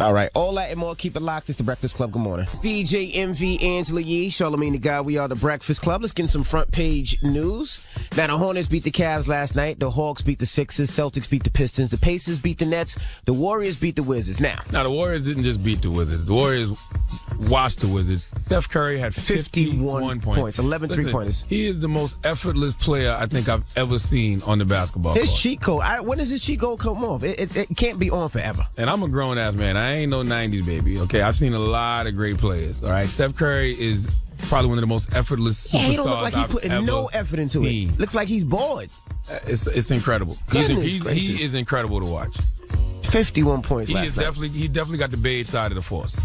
All right. All that and more. Keep it locked. It's The Breakfast Club. Good morning. It's DJ MV, Angela Yee, Charlamagne the Guy. We are The Breakfast Club. Let's get some front page news. Now, the Hornets beat the Cavs last night. The Hawks beat the Sixers. Celtics beat the Pistons. The Pacers beat the Nets. The Warriors beat the Wizards. Now, the Warriors didn't just beat the Wizards. The Warriors washed the Wizards. Steph Curry had 51 points. 11 3-pointers. He is the most effortless player I think I've ever seen on the basketball court. His cheat code. When does his cheat code come off? It can't be on forever. And I'm a grown-ass man. I ain't no 90s baby, okay? I've seen a lot of great players, all right? Steph Curry is probably one of the most effortless superstars he don't look like he's putting no effort into it. Looks like he's bored. It's incredible. He is incredible to watch. 51 points last night. He definitely got the beige side of the force.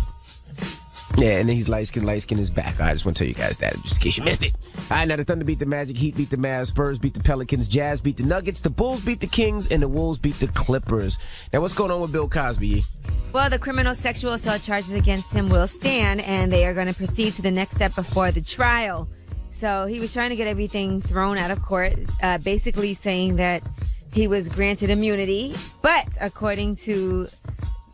Yeah, and then he's light skin is back. I just want to tell you guys that, just in case you missed it. All right, now the Thunder beat the Magic, Heat beat the Mavs, Spurs beat the Pelicans, Jazz beat the Nuggets, the Bulls beat the Kings, and the Wolves beat the Clippers. Now, what's going on with Bill Cosby? Well, the criminal sexual assault charges against him will stand, and they are going to proceed to the next step before the trial. So he was trying to get everything thrown out of court, basically saying that he was granted immunity. But according to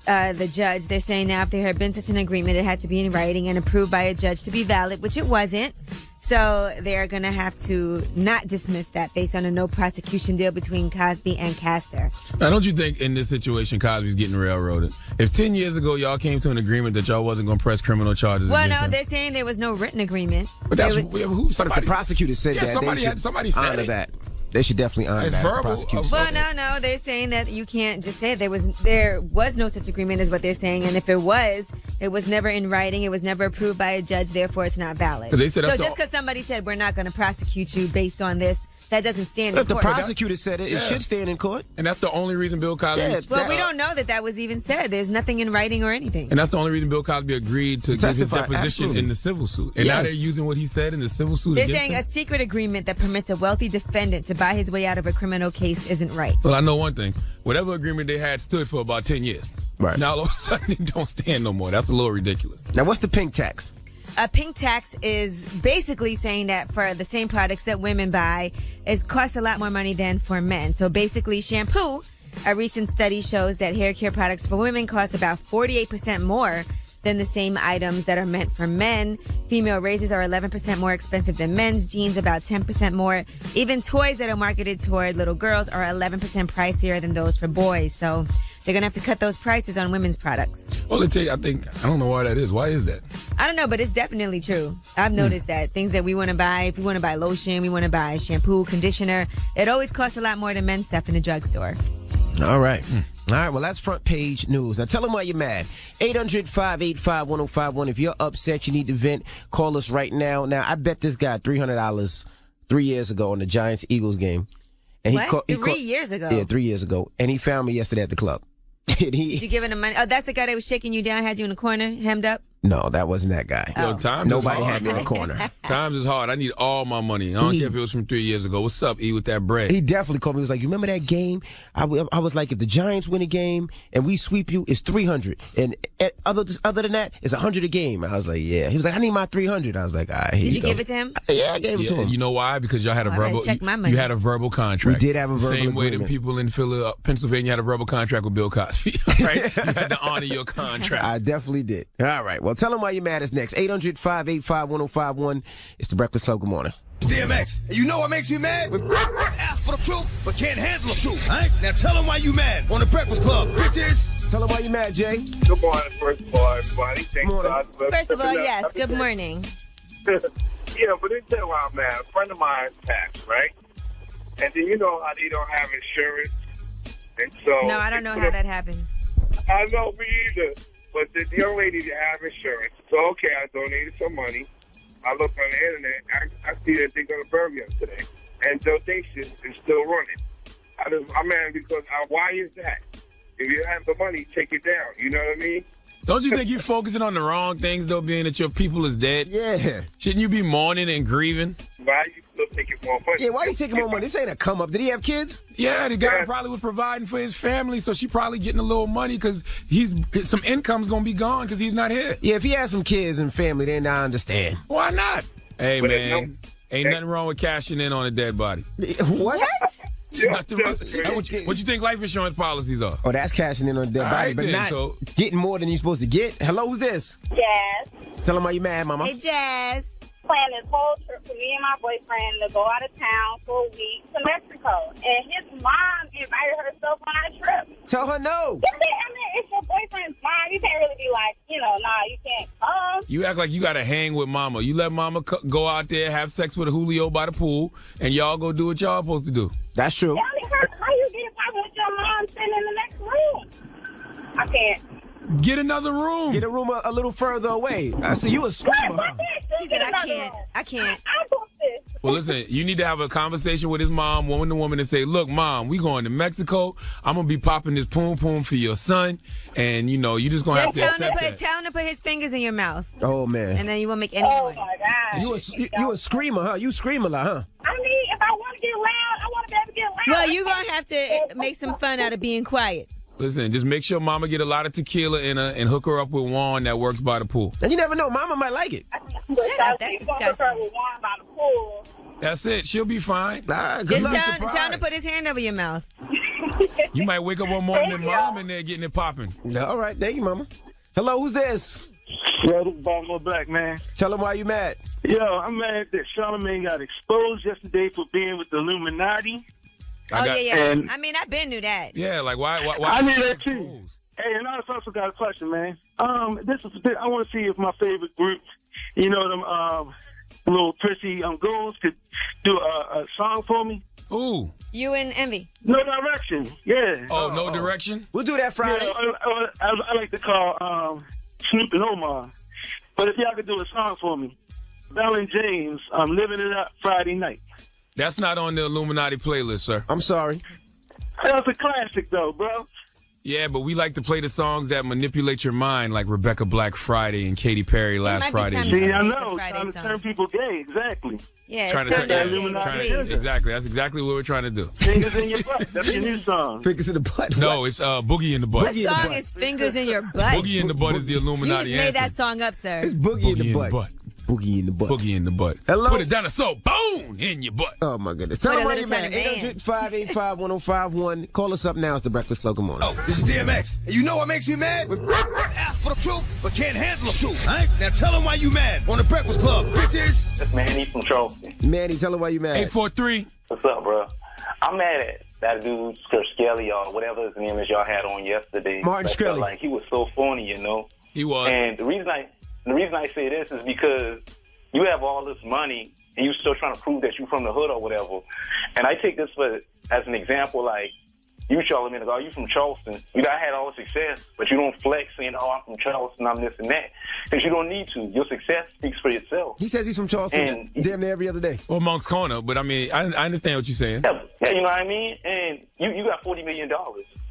the judge, they're saying now if there had been such an agreement, it had to be in writing and approved by a judge to be valid, which it wasn't. So they're going to have to not dismiss that based on a no prosecution deal between Cosby and Castor. Now, don't you think in this situation Cosby's getting railroaded? If 10 years ago y'all came to an agreement that y'all wasn't going to press criminal charges well, against no, him. they're saying there was no written agreement. But that's somebody, the prosecutor said that. Somebody said honor it. that. They should definitely honor that. Verbal. Well, no, they're saying that you can't just say it. There was no such agreement is what they're saying. And if it was never in writing. It was never approved by a judge. Therefore, it's not valid. They said so just because somebody said we're not going to prosecute you based on this, that doesn't stand in court. If the prosecutor said it, yeah. It should stand in court. And that's the only reason Bill Cosby... Yeah, well, we don't know that was even said. There's nothing in writing or anything. And that's the only reason Bill Cosby agreed to give his deposition in the civil suit. And now they're using what he said in the civil suit. They're saying a secret agreement that permits a wealthy defendant to buy his way out of a criminal case isn't right. Well, I know one thing. Whatever agreement they had stood for about 10 years. Right. Now, all of a sudden, it don't stand no more. That's a little ridiculous. Now, what's the pink tax? A pink tax is basically saying that for the same products that women buy, it costs a lot more money than for men. So basically, shampoo, a recent study shows that hair care products for women cost about 48% more than the same items that are meant for men. Female razors are 11% more expensive than men's. Jeans about 10% more. Even toys that are marketed toward little girls are 11% pricier than those for boys. So they're going to have to cut those prices on women's products. Well, I don't know why that is. Why is that? I don't know, but it's definitely true. I've noticed that things that we want to buy, if we want to buy lotion, we want to buy shampoo, conditioner, it always costs a lot more than men's stuff in the drugstore. All right. All right, well, that's front page news. Now, tell them why you're mad. 800-585-1051. If you're upset, you need to vent, call us right now. Now, I bet this guy $300 3 years ago on the Giants-Eagles game. And what? 3 years ago? Yeah, 3 years ago. And he found me yesterday at the club. Did you give him the money? Oh, that's the guy that was shaking you down, had you in the corner, hemmed up? No, that wasn't that guy. Yo, Nobody had me in the corner. Times is hard. I need all my money. I don't care if it was from 3 years ago. What's up, E, with that bread? He definitely called me. He was like, you remember that game? I was like, if the Giants win a game and we sweep you, it's 300. And other than that, it's 100 a game. I was like, yeah. He was like, I need my 300. I was like, all right, here Did you go. give it to him? Yeah, I gave it to him. You know why? Because y'all had a verbal. Check my money. You had a verbal contract. We did have a verbal Same way agreement. that people in Pennsylvania had a verbal contract with Bill Cosby. Right? You had to honor your contract. I definitely did. All right. Well, tell them why you're mad is next. 800-585-1051. It's The Breakfast Club. Good morning. DMX, and you know what makes me mad? When ask for the truth, but can't handle the truth. All right? Now tell them why you mad on The Breakfast Club, bitches. Tell them why you mad, Jay. Good morning, first of all, everybody. Thanks God. First of all, yes. Good morning. Yeah, but let me tell you why I'm mad. A friend of mine passed, right? And then you know how they don't have insurance. And so No, I don't know how that happens. I know, me either. But the young lady didn't have insurance. So, okay, I donated some money. I looked on the internet. I see that they're going to bury us today. And donation is still running. I'm mad because why is that? If you have the money, take it down. You know what I mean? Don't you think you're focusing on the wrong things, though, being that your people is dead? Yeah. Shouldn't you be mourning and grieving? Why are you still taking more money? Yeah, why are you taking more money? This ain't a come up. Did he have kids? Yeah, the guy probably was providing for his family, so she probably getting a little money because some income's going to be gone because he's not here. Yeah, if he has some kids and family, then I understand. Why not? Hey, But man, ain't nothing wrong with cashing in on a dead body. What? Nothing wrong. What you think life insurance policies are? Oh, that's cashing in on their body, right but then, not so- getting more than you're supposed to get. Hello, who's this? Jazz. Tell them why you mad, mama. Hey, Jazz. Planned this whole trip for me and my boyfriend to go out of town for a week to Mexico. And his mom invited herself on our trip. Tell her no. I mean, it's your boyfriend's mom. You can't really be like, nah, you can't come. You act like you got to hang with mama. You let mama go out there, have sex with a Julio by the pool, and y'all go do what y'all supposed to do. That's true. How you get a problem with your mom sitting in the next room? I can't. Get another room. Get a room a little further away. I see you a screamer. Huh? She said, I can't. I booked this. Well, listen, you need to have a conversation with his mom, woman to woman, and say, look, mom, we going to Mexico. I'm going to be popping this poom poom for your son. And, you just going to have to accept that. Tell him to put his fingers in your mouth. Oh, man. And then you won't make any Oh, noise. my gosh. You a screamer, huh? You scream a lot, huh? I mean, if I want to get loud, I want to be able to get loud. Well, you're going to have to make some fun out of being quiet. Listen, just make sure mama get a lot of tequila in her and hook her up with Juan that works by the pool. And you never know. Mama might like it. Shut up. That's disgusting. That's it. She'll be fine. Nah, good Just luck. tell him to put his hand over your mouth. You might wake up one morning and mom in there getting it popping. All right. Thank you, mama. Hello, who's this? Yo, this is Baltimore Black, man. Tell him why you mad. Yo, I'm mad that Charlamagne got exposed yesterday for being with the Illuminati. Yeah. And- I mean, I've been knew that. Yeah, like why I knew that too. Hey, and I also got a question, man. I want to see if my favorite group, them little prissy girls, could do a song for me. Ooh. You and Envy. No Direction. Yeah. Oh, No Direction? We'll do that Friday. Yeah, I like to call Snoop and Omar. But if y'all could do a song for me, Bell and James, I'm living it up Friday night. That's not on the Illuminati playlist, sir. I'm sorry. That's a classic, though, bro. Yeah, but we like to play the songs that manipulate your mind, like Rebecca Black Friday and Katy Perry might last be Friday. time night. See, I Friday know. songs. Trying to turn people gay, exactly. Yeah, Trying it's to time turn to Illuminati. please. Exactly. That's exactly what we're trying to do. Fingers in your butt. That's your new song. Fingers in the butt. No, it's Boogie in the Butt. What Boogie in the song butt. is Fingers in Your Butt? Boogie in the Butt is the You just Illuminati made that anthem. song up, sir. It's Boogie, in the butt. Boogie in the butt. Boogie in the butt. Hello? Put it down the soul. Boom! In your butt. Oh, my goodness. Tell Put them a why little you mad. tiny band. 800-585-1051. Call us up now. It's the Breakfast Club. Good morning. This is DMX. And you know what makes me mad? When ask for the truth, but can't handle the truth. All right? Now tell them why you mad on the Breakfast Club. Bitches. That's Manny from Charleston. Manny, tell them why you mad. 843. What's up, bro? I'm mad at that dude, Skelly, or whatever his name is y'all had on yesterday. Martin I felt Shkreli. Like, he was so phony, He was. And the reason I say this is because you have all this money and you still trying to prove that you from the hood or whatever. And I take this as an example, like, you, Charlamagne, are you from Charleston? You guys had all the success, but you don't flex saying, I'm from Charleston, I'm this and that. Because you don't need to. Your success speaks for itself. He says he's from Charleston damn near every other day. Or Monk's Corner, but I mean, I understand what you're saying. Yeah, you know what I mean? And you got $40 million.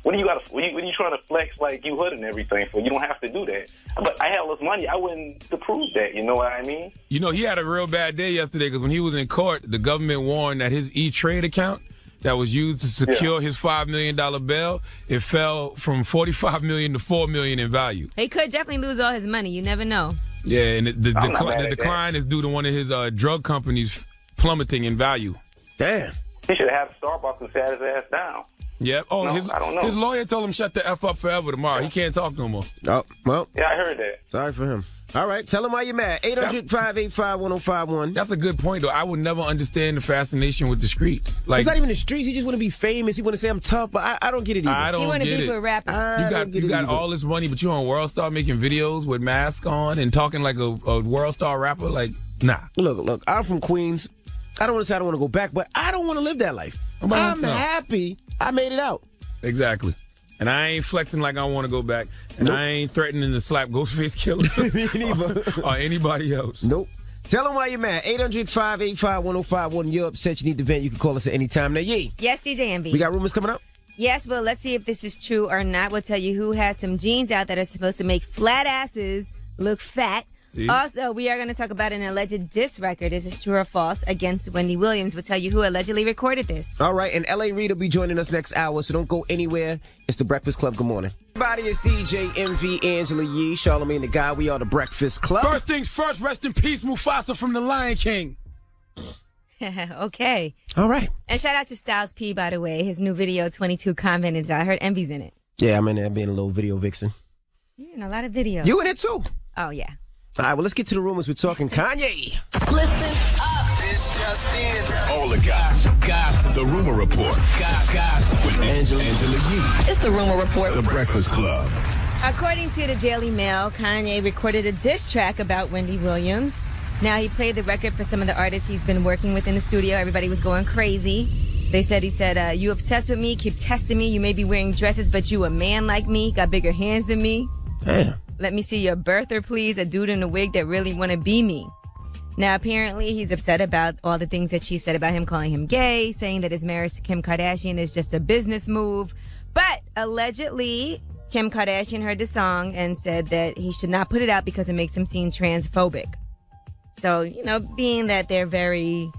What do you got? What are you trying to flex like you hood and everything for? You don't have to do that. But I had all this money. I wouldn't to prove that. You know what I mean? He had a real bad day yesterday because when he was in court, the government warned that his E-Trade account that was used to secure his $5 million bail, it fell from $45 million to $4 million in value. He could definitely lose all his money. You never know. Yeah, and the I'm not mad at decline is due to one of his drug companies plummeting in value. Damn. He should have Starbucks and sat his ass down. Yep. Oh, No, I don't know. his lawyer told him shut the F up forever tomorrow. He can't talk no more. Oh, well, Yeah, I heard that. sorry for him. All right, tell him why you're mad. 800-585-1051. That's a good point, though. I would never understand the fascination with the streets. Like, It's not even the streets. He just want to be famous. He want to say I'm tough, but I don't get it either. I He don't want to get be it. for rappers. You got all this money, but you on World Star making videos with masks on and talking like a World Star rapper. Like, nah. Look, I'm from Queens. I don't want to say I don't want to go back, but I don't want to live that life. I'm happy I made it out. Exactly. And I ain't flexing like I want to go back. And I ain't threatening to slap Ghostface Killer or anybody else. Nope. Tell them why you're mad. 800-585-1051. You're upset. You need to vent. You can call us at any time. Now, Yee, Yes, DJ Envy. we got rumors coming up? Yes, but let's see if this is true or not. We'll tell you who has some jeans out that are supposed to make flat asses look fat. See? Also, we are going to talk about an alleged diss record. Is this true or false? Against Wendy Williams. We'll tell you who allegedly recorded this. All right, and L.A. Reid will be joining us next hour, so don't go anywhere. It's The Breakfast Club. Good morning. Everybody, it's DJ MV, Angela Yee, Charlamagne the Guy. We are The Breakfast Club. First things first, rest in peace, Mufasa from The Lion King. Okay. All right. And shout out to Styles P, by the way. His new video, 22 Convent is out. I heard Envy's in it. Yeah, I'm in there being a little video vixen. You're in a lot of videos. You in it too? Oh, yeah. All right, well, let's get to the rumors. We're talking Kanye. Listen up. This just in. All the gossip. The Rumor Report. Gossip. With Angela Yee. It's the Rumor Report. The Breakfast Club. According to the Daily Mail, Kanye recorded a diss track about Wendy Williams. Now, he played the record for some of the artists he's been working with in the studio. Everybody was going crazy. He said, you obsessed with me, keep testing me. You may be wearing dresses, but you a man like me. Got bigger hands than me. Damn. Let me see your birther, please. A dude in a wig that really want to be me. Now, apparently, he's upset about all the things that she said about him, calling him gay, saying that his marriage to Kim Kardashian is just a business move. But allegedly, Kim Kardashian heard the song and said that he should not put it out because it makes him seem transphobic. So, being that they're very,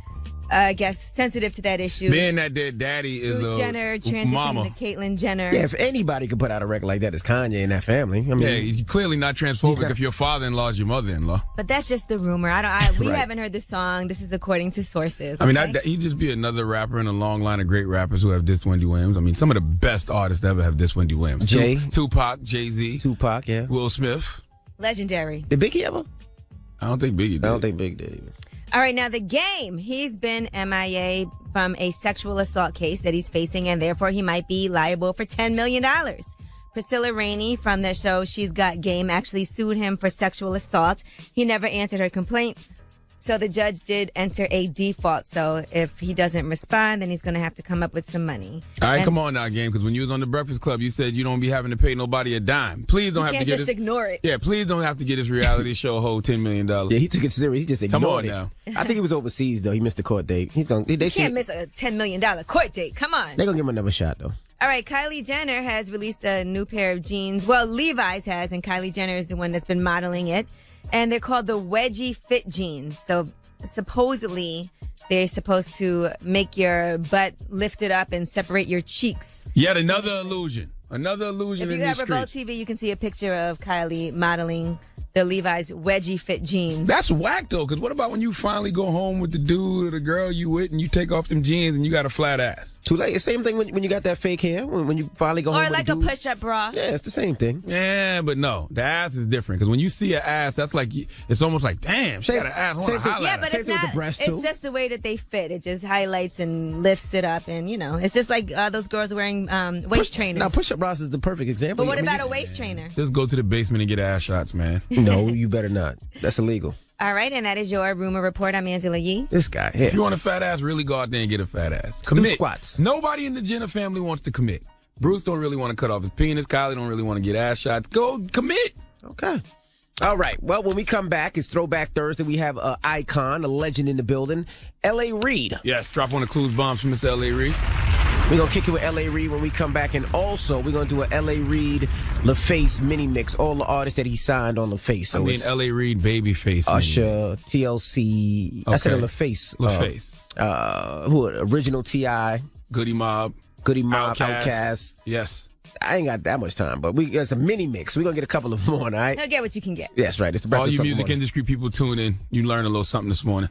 I guess, sensitive to that issue. Being that their daddy is Bruce a Jenner transitioning mama. to Caitlyn Jenner. Yeah, if anybody could put out a record like that, it's Kanye and that family. I mean, Yeah, he's clearly not transphobic if your father-in-law is your mother-in-law. But that's just the rumor. We Right. haven't heard the song. This is according to sources. I mean, okay? he'd just be another rapper in a long line of great rappers who have dissed Wendy Williams. I mean, some of the best artists to ever have dissed Wendy Williams. Jay. Tupac, Jay-Z, Tupac, yeah. Will Smith. Legendary. Did Biggie ever? I don't think Biggie did. I don't think Big did either. All right, now the game. He's been MIA from a sexual assault case that he's facing, and therefore he might be liable for $10 million. Priscilla Rainey from the show She's Got Game actually sued him for sexual assault. He never answered her complaint. So the judge did enter a default. So if he doesn't respond, then he's going to have to come up with some money. All right, And come on now, Game, because when you was on the Breakfast Club, you said you don't be having to pay nobody a dime. Please don't You have to can't get just this. ignore it. Yeah, please don't have to get this reality show a whole $10 million. Yeah, he took it serious. He just ignored Come on it. now. I think he was overseas, though. He missed the court date. He's going. They You say can't miss a $10 million court date. Come on. they're going to give him another shot, though. All right, Kylie Jenner has released a new pair of jeans. Well, Levi's has, and Kylie Jenner is the one that's been modeling it. And they're called the Wedgie Fit jeans. So supposedly they're supposed to make your butt lift it up and separate your cheeks. Yet another illusion. Another illusion If in you these have Remote streets. TV, you can see a picture of Kylie modeling the Levi's Wedgie Fit jeans. That's whack, though, because what about when you finally go home with the dude or the girl you with and you take off them jeans and you got a flat ass? Too late. It's the same thing when you got that fake hair. When you finally go home Or with like a dude. push-up bra. Yeah, it's the same thing. Yeah, but no. The ass is different, because when you see an ass, that's like, it's almost like, damn, she Same- got an ass. I same want to thing. holler Yeah, at her. but Same it's thing with not. the breasts, It's too. just the way that they fit. It just highlights and lifts it up, and it's just like those girls wearing waist trainers. Now, push-up bras is the perfect example. But what I mean, about a waist trainer? Just go to the basement and get ass shots, man. No, you better not. That's illegal. All right, and that is your rumor report. I'm Angela Yee. This guy here. If you want a fat ass, really go out there and get a fat ass. Do Commit. squats. Nobody in the Jenner family wants to commit. Bruce don't really want to cut off his penis. Kylie don't really want to get ass shots. Go commit. Okay. All right. Well, when we come back, it's Throwback Thursday. We have an icon, a legend in the building, L.A. Reid. Yes, drop one of Clues bombs from Mr. L.A. Reid. We're going to kick it with L.A. Reid when we come back. And also, we're going to do an L.A. Reid LaFace mini mix. All the artists that he signed on LaFace. So I mean, it's L.A. Reid, Babyface. Usher, TLC. I said Okay. LaFace. LaFace. Who? Original T.I., Goody Mob. Goody Mob, Outkast. Outkast. Yes. I ain't got that much time, but it's a mini mix. We're going to get a couple of more, all right? He'll get what you can get. That's right. It's the All Breakfast you Club music morning. industry people tune in. You learn a little something this morning.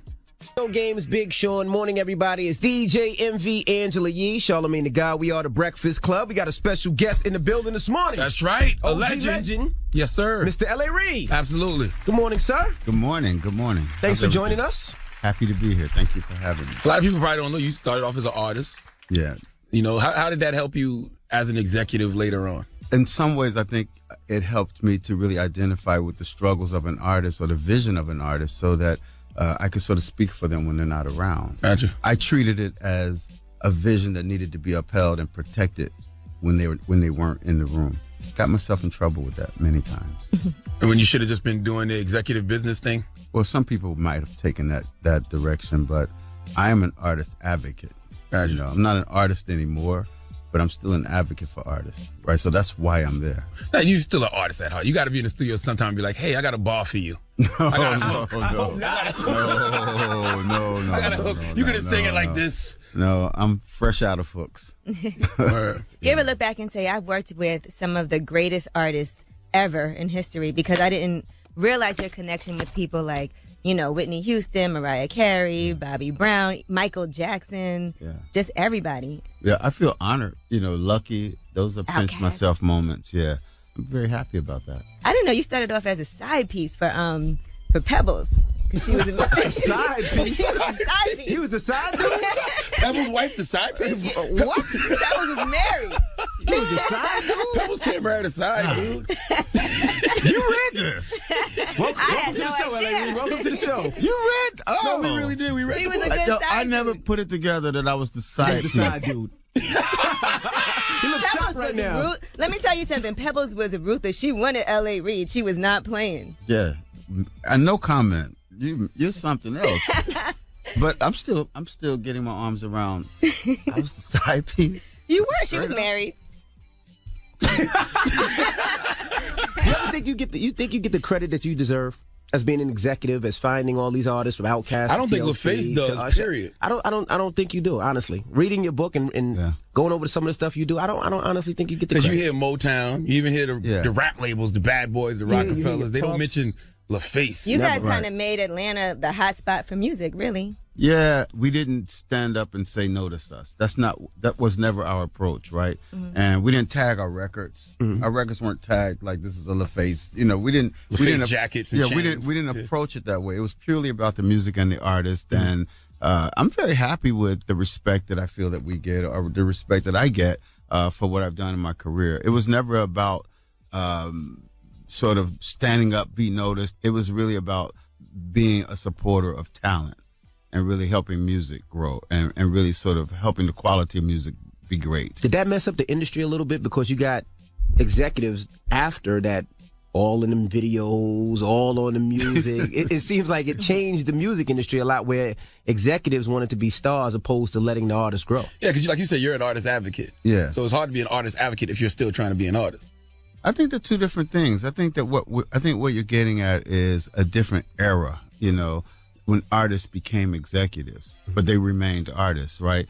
No games, Big Sean. Morning, everybody. It's DJ MV Angela Yee, Charlamagne the God. We are the Breakfast Club. We got a special guest in the building this morning. That's right. A OG legend. Yes, sir. Mr. L.A. Reid. Absolutely. Good morning, sir. Good morning. Good morning. Thanks How's for joining everything? us. Happy to be here. Thank you for having me. A lot of people probably don't know you started off as an artist. Yeah. You know, how did that help you as an executive later on? In some ways, I think it helped me to really identify with the struggles of an artist or the vision of an artist so that I could sort of speak for them when they're not around. Gotcha. I treated it as a vision that needed to be upheld and protected when they weren't in the room. Got myself in trouble with that many times. And when you should have just been doing the executive business thing? Well, some people might have taken that direction, but I am an artist advocate. Gotcha. You know, I'm not an artist anymore, but I'm still an advocate for artists, right? So that's why I'm there. Now, you're still an artist at heart. You got to be in the studio sometime and be like, hey, I got a bar for you. No, I got a no, hook. no. I got a hook. No. I got a hook. You could have sing it like this. No, I'm fresh out of hooks. Word. You ever look back and say, I've worked with some of the greatest artists ever in history, because I didn't realize your connection with people like Whitney Houston, Mariah Carey, Bobby Brown, Michael Jackson, just everybody. Yeah, I feel honored, lucky. Those are pinch myself moments. Yeah, I'm very happy about that. I didn't know you started off as a side piece for Pebbles. Because she was a side piece. Side piece. He was a side dude? Pebbles' wife, the side piece? What? Pebbles was married. He was the side dude? Pebbles can't marry the side dude. You read this. Welcome to the show, L.A. Welcome to the show. You read? Oh, No, we really did. We read He the was a book. good side I never dude. put it together that I was the side The piece. side dude. He looks shocked Pebbles right was now. Let me tell you something. Pebbles was a ruthless. She wanted L.A. Reid. She was not playing. Yeah, and no comment. You're something else. But I'm still getting my arms around. I was the side piece. You were. She was married. You think you get the credit that you deserve as being an executive, as finding all these artists from Outkast? I don't think TLC, LaFace to does, Usher? period. I don't think you do, honestly. Reading your book and going over to some of the stuff you do, I don't honestly think you get the Because credit. you hear Motown, you even hear the rap labels, the Bad Boys, the Rockefellers. They don't Puffs. mention LaFace. You guys Right. kind of made Atlanta the hot spot for music, really. Yeah, we didn't stand up and say notice us. That was never our approach, right? Mm-hmm. And we didn't tag our records. Our records weren't tagged like this is a LaFace. We didn't. LaFace jackets and we chains. didn't approach it that way. It was purely about the music and the artist. And I'm very happy with the respect that I feel that we get, or the respect that I get for what I've done in my career. It was never about sort of standing up, be noticed. It was really about being a supporter of talent and really helping music grow and really sort of helping the quality of music be great. Did that mess up the industry a little bit? Because you got executives after that all in them videos, all on the music. It seems like it changed the music industry a lot, where executives wanted to be stars opposed to letting the artist grow. Yeah, because like you said, you're an artist advocate. Yeah. So it's hard to be an artist advocate if you're still trying to be an artist. I think they're two different things. I think that what you're getting at is a different era, when artists became executives, but they remained artists, right?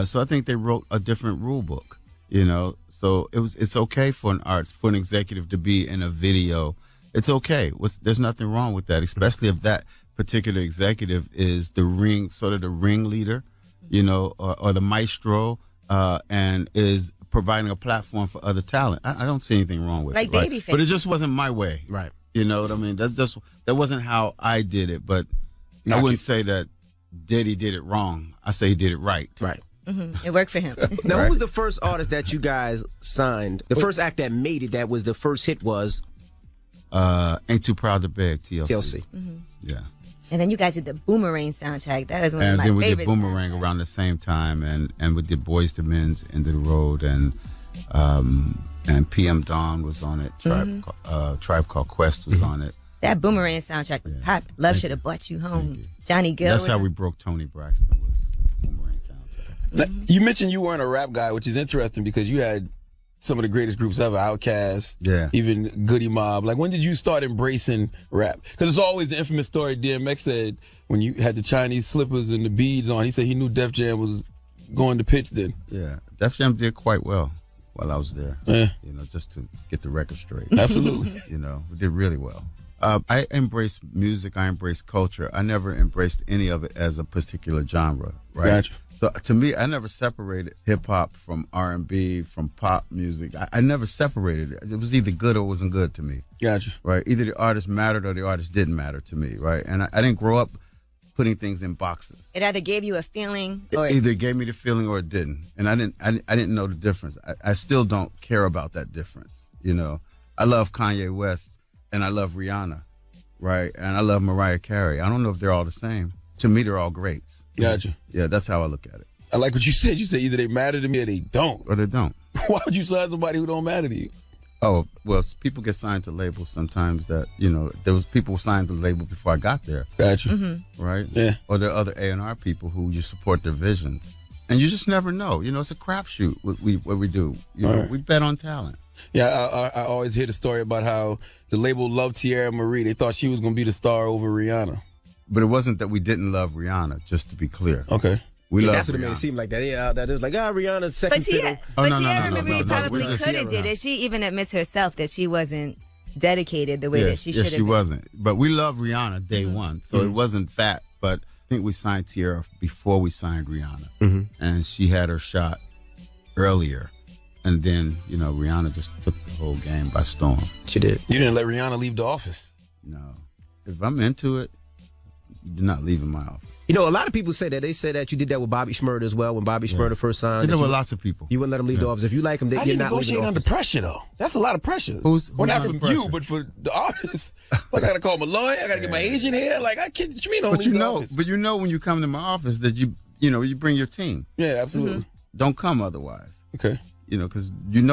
So I think they wrote a different rule book, So it's okay for an executive to be in a video. It's okay. There's nothing wrong with that, especially if that particular executive is the ringleader, or the maestro, and is providing a platform for other talent. I don't see anything wrong with like it. Right? Babyface. But it just wasn't my way. Right. You know what I mean? That wasn't how I did it. But I wouldn't say that Diddy did it wrong. I say he did it right. Right. It worked for him. Now, who was the first artist that you guys signed? The first act that made it, that was the first hit, was Ain't Too Proud to Beg, TLC. TLC. Yeah. And then you guys did the Boomerang soundtrack. That was one of my And then we did favorites. Boomerang around the same time, and we did Boys to Men's End of the Road, and PM Dawn was on it. Tribe Called Quest was on it. That Boomerang soundtrack was pop. Love Should Have Brought You Home. Johnny Gill. That's how we broke Tony Braxton, was Boomerang soundtrack. Now, you mentioned you weren't a rap guy, which is interesting because you had some of the greatest groups ever, Outkast, even Goody Mob. Like, when did you start embracing rap? Because it's always the infamous story DMX said when you had the Chinese slippers and the beads on. He said he knew Def Jam was going to pitch then. Yeah, Def Jam did quite well while I was there. Yeah. Just to get the record straight. Absolutely. We did really well. I embrace music. I embrace culture. I never embraced any of it as a particular genre, right? Gotcha. So to me, I never separated hip hop from R&B, from pop music. I never separated it. It was either good or it wasn't good to me. Gotcha. Right? Either the artist mattered or the artist didn't matter to me, right? And I didn't grow up putting things in boxes. It either gave you a feeling or It either gave me the feeling or it didn't. And I didn't know the difference. I still don't care about that difference. I love Kanye West and I love Rihanna, right? And I love Mariah Carey. I don't know if they're all the same. To me, they're all greats. Gotcha. Yeah, that's how I look at it. I like what you said. You said either they matter to me or they don't. Or they don't. Why would you sign somebody who don't matter to you? Oh, well, people get signed to labels sometimes that, there was people signed to the label before I got there. Gotcha. Right? Yeah. Or there are other A&R people who you support their visions. And you just never know. It's a crapshoot what we do. Right. We bet on talent. Yeah, I always hear the story about how the label loved Tierra Marie. They thought she was going to be the star over Rihanna. But it wasn't that we didn't love Rihanna, just to be clear. Okay. We love That's what it Rihanna. made it seem like that. Yeah, that is like, Rihanna's second But fiddle. Tierra no, Marie no, probably we're just could have Tierra did now. it. She even admits herself that she wasn't dedicated the way that she should have she been. wasn't. But we love Rihanna day one, so it wasn't that. But I think we signed Tierra before we signed Rihanna, and she had her shot earlier. And then, Rihanna just took the whole game by storm. She did. You didn't let Rihanna leave the office. No. If I'm into it, you're not leaving my office. A lot of people say that. They say that you did that with Bobby Shmurda as well when Bobby Shmurda first signed. I did it with lots of people. You wouldn't let him leave the office. If you like him, How do you're you not leaving the negotiate under office. pressure, though? That's a lot of pressure. Who's not under from pressure? you, but for the artist. Like, I got to call my lawyer. I got to get my agent here. Like, I can't. What you mean? Don't leave the office? But when you come to my office that you bring your team. Yeah, absolutely. Don't come otherwise. Okay. Because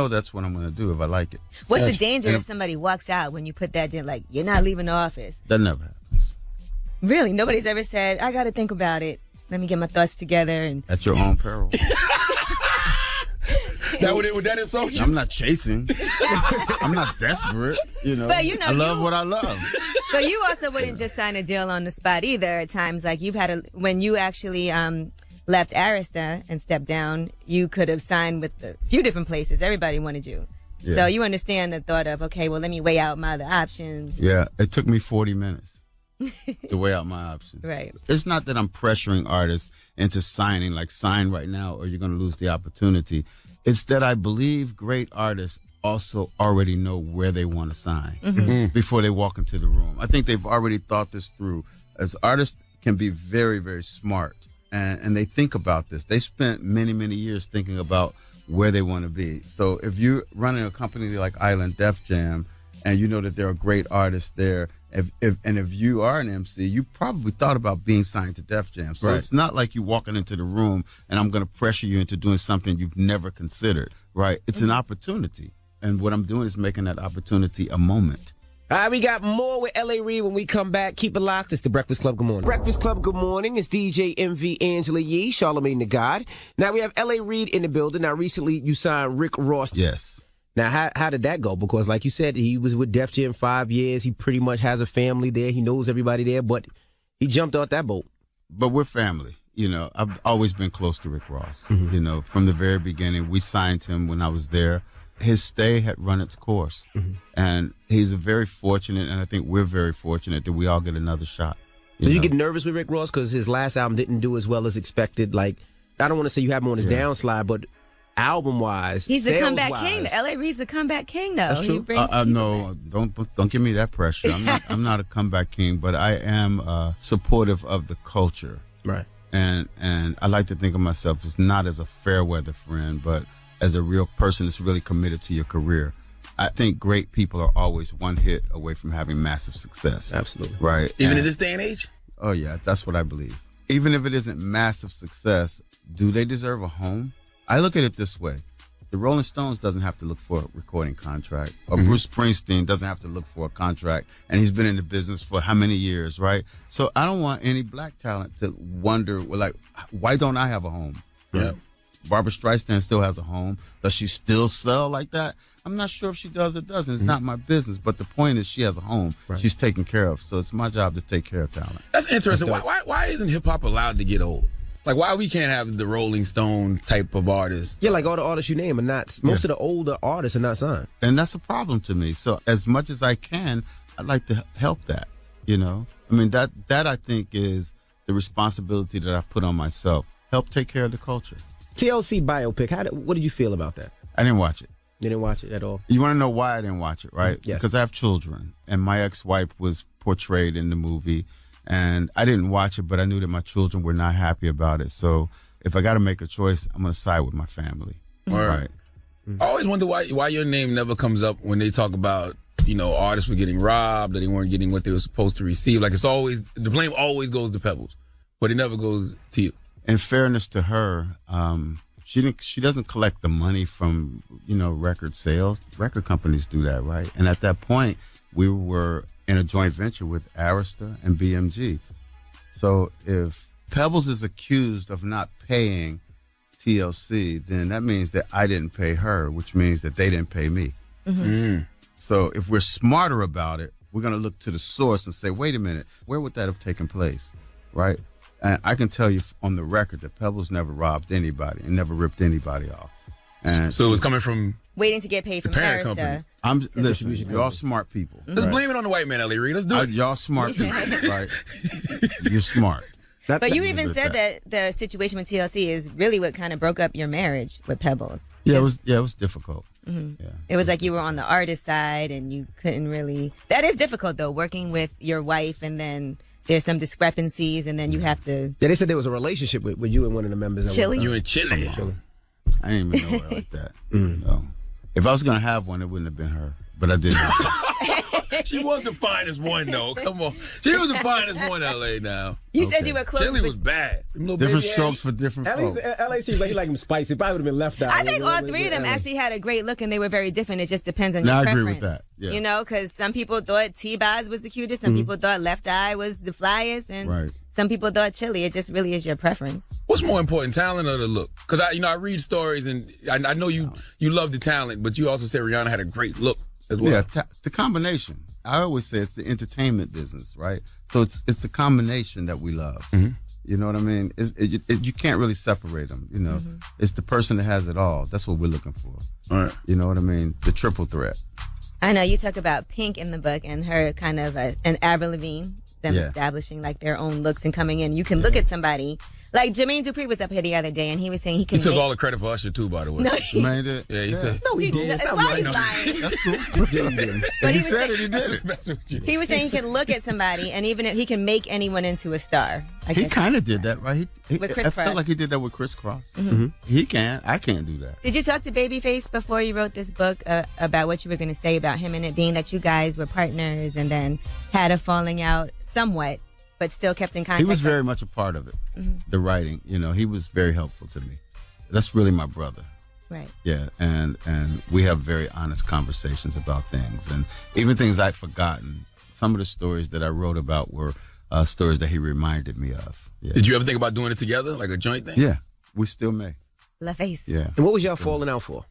that's what I'm going to do if I like it. What's the danger if somebody walks out when you put that in, like, you're not leaving the office? That never happens. Really? Nobody's ever said, I got to think about it. Let me get my thoughts together. And At your own peril. Would that insult you? I'm not chasing. I'm not desperate. But I love what I love. But you also wouldn't just sign a deal on the spot either. At times, like when you actually left Arista and stepped down, you could have signed with a few different places. Everybody wanted you. Yeah. So you understand the thought of, okay, well, let me weigh out my other options. Yeah, it took me 40 minutes to weigh out my options. Right. It's not that I'm pressuring artists into signing, like sign right now or you're going to lose the opportunity. It's that I believe great artists also already know where they want to sign before they walk into the room. I think they've already thought this through. As artists can be very, very smart. And they think about this. They spent many, many years thinking about where they want to be. So if you're running a company like Island Def Jam and you know that there are great artists there, if you are an MC, you probably thought about being signed to Def Jam. So It's not like you walking into the room and I'm going to pressure you into doing something you've never considered, right? It's an opportunity. And what I'm doing is making that opportunity a moment. All right, we got more with L.A. Reid when we come back. Keep it locked. It's the Breakfast Club. Good morning. Breakfast Club. Good morning. It's DJ MV, Angela Yee, Charlamagne the God. Now we have L.A. Reid in the building. Now recently you signed Rick Ross. Yes. Now how did that go? Because like you said, he was with Def Jam 5 years. He pretty much has a family there. He knows everybody there, but he jumped off that boat. But we're family. I've always been close to Rick Ross. From the very beginning. We signed him when I was there. His stay had run its course. And he's very fortunate, and I think we're very fortunate that we all get another shot. Did you get nervous with Rick Ross because his last album didn't do as well as expected? Like, I don't want to say you have him on his downslide, but album-wise, he's the comeback king. L.A. Reid's the comeback king, though. That's true. No, don't give me that pressure. I'm not a comeback king, but I am supportive of the culture. Right. And I like to think of myself as not as a fair weather friend, but as a real person that's really committed to your career. I think great people are always one hit away from having massive success. Absolutely. Right. Even in this day and age? Oh, yeah, that's what I believe. Even if it isn't massive success, do they deserve a home? I look at it this way. The Rolling Stones doesn't have to look for a recording contract, or Bruce Springsteen doesn't have to look for a contract, and he's been in the business for how many years, right? So I don't want any black talent to wonder, why don't I have a home? Yeah. Barbara Streisand still has a home. Does she still sell like that? I'm not sure if she does or doesn't. It's not my business. But the point is she has a home. Right. She's taken care of. So it's my job to take care of talent. That's interesting. Why isn't hip-hop allowed to get old? Like, why we can't have the Rolling Stone type of artists? Yeah, like all the artists you name are not, most of the older artists are not signed. And that's a problem to me. So as much as I can, I'd like to help that, I mean, that I think is the responsibility that I put on myself. Help take care of the culture. TLC biopic, what did you feel about that? I didn't watch it. You didn't watch it at all? You want to know why I didn't watch it, right? Yes. Because I have children, and my ex-wife was portrayed in the movie, and I didn't watch it, but I knew that my children were not happy about it. So if I got to make a choice, I'm going to side with my family. Right. I always wonder why your name never comes up when they talk about, artists were getting robbed, that they weren't getting what they were supposed to receive. Like, it's always, the blame always goes to Pebbles, but it never goes to you. In fairness to her, she doesn't collect the money from, record sales. Record companies do that, right? And at that point, we were in a joint venture with Arista and BMG. So if Pebbles is accused of not paying TLC, then that means that I didn't pay her, which means that they didn't pay me. So if we're smarter about it, we're going to look to the source and say, wait a minute, where would that have taken place, right? And I can tell you on the record that Pebbles never robbed anybody and never ripped anybody off. And so it was coming from waiting to get paid from parent Arista. company. Listen, y'all smart people. Let's blame it on the white man, L.A. Reid. Let's do it. Y'all smart people, right? You're smart. But you even said that the situation with TLC is really what kind of broke up your marriage with Pebbles. Yeah, it was difficult. Mm-hmm. Yeah. It was like you were on the artist side and you couldn't really. That is difficult though, working with your wife and then there's some discrepancies and then you have to. Yeah, they said there was a relationship with you and one of the members. Chili? You in Chile. I didn't even know her like that. No. If I was gonna have one, it wouldn't have been her. But I didn't. She was the finest one, though. Come on. She was the finest one, L.A. now. You said you were close. Chili was bad. Different strokes for different folks. LA seems like he like him spicy. Probably would have been left out. I think all three of them actually had a great look and they were very different. It just depends on your I preference. agree with that. Yeah. You know, because some people thought T-Boz was the cutest, some people thought Left Eye was the flyest, and some people thought Chili. It just really is your preference. What's more important, talent or the look? Because I read stories and I know you love the talent, but you also said Rihanna had a great look as well. Yeah, the combination. I always say it's the entertainment business, right? So it's the combination that we love. Mm-hmm. You know what I mean? You can't really separate them. You know, it's the person that has it all. That's what we're looking for. All right. You know what I mean? The triple threat. I know you talk about Pink in the book and her kind of an Avril Lavigne, them establishing like their own looks and coming in. You can look at somebody. Like Jermaine Dupri was up here the other day and he was saying he can. He took all the credit for Usher too, by the way. No, Made it. Yeah, he said. No, he did. Why are you lying? That's cool. But He said it. He did it. He was saying he can look at somebody and even if he can make anyone into a star. I He guess. kind of did that, right? With Chris I Cross. felt like he did that with Chris Cross. He can. I can't do that. Did you talk to Babyface before you wrote this book about what you were going to say about him and it being that you guys were partners and then had a falling out somewhat, but still kept in contact? He was very much a part of it. The writing, you know, he was very helpful to me. That's really my brother. Right. Yeah, and we have very honest conversations about things, and even things I've forgotten. Some of the stories that I wrote about were stories that he reminded me of. Yeah. Did you ever think about doing it together, like a joint thing? Yeah, we still may. La Face. Yeah. And what was y'all falling out for?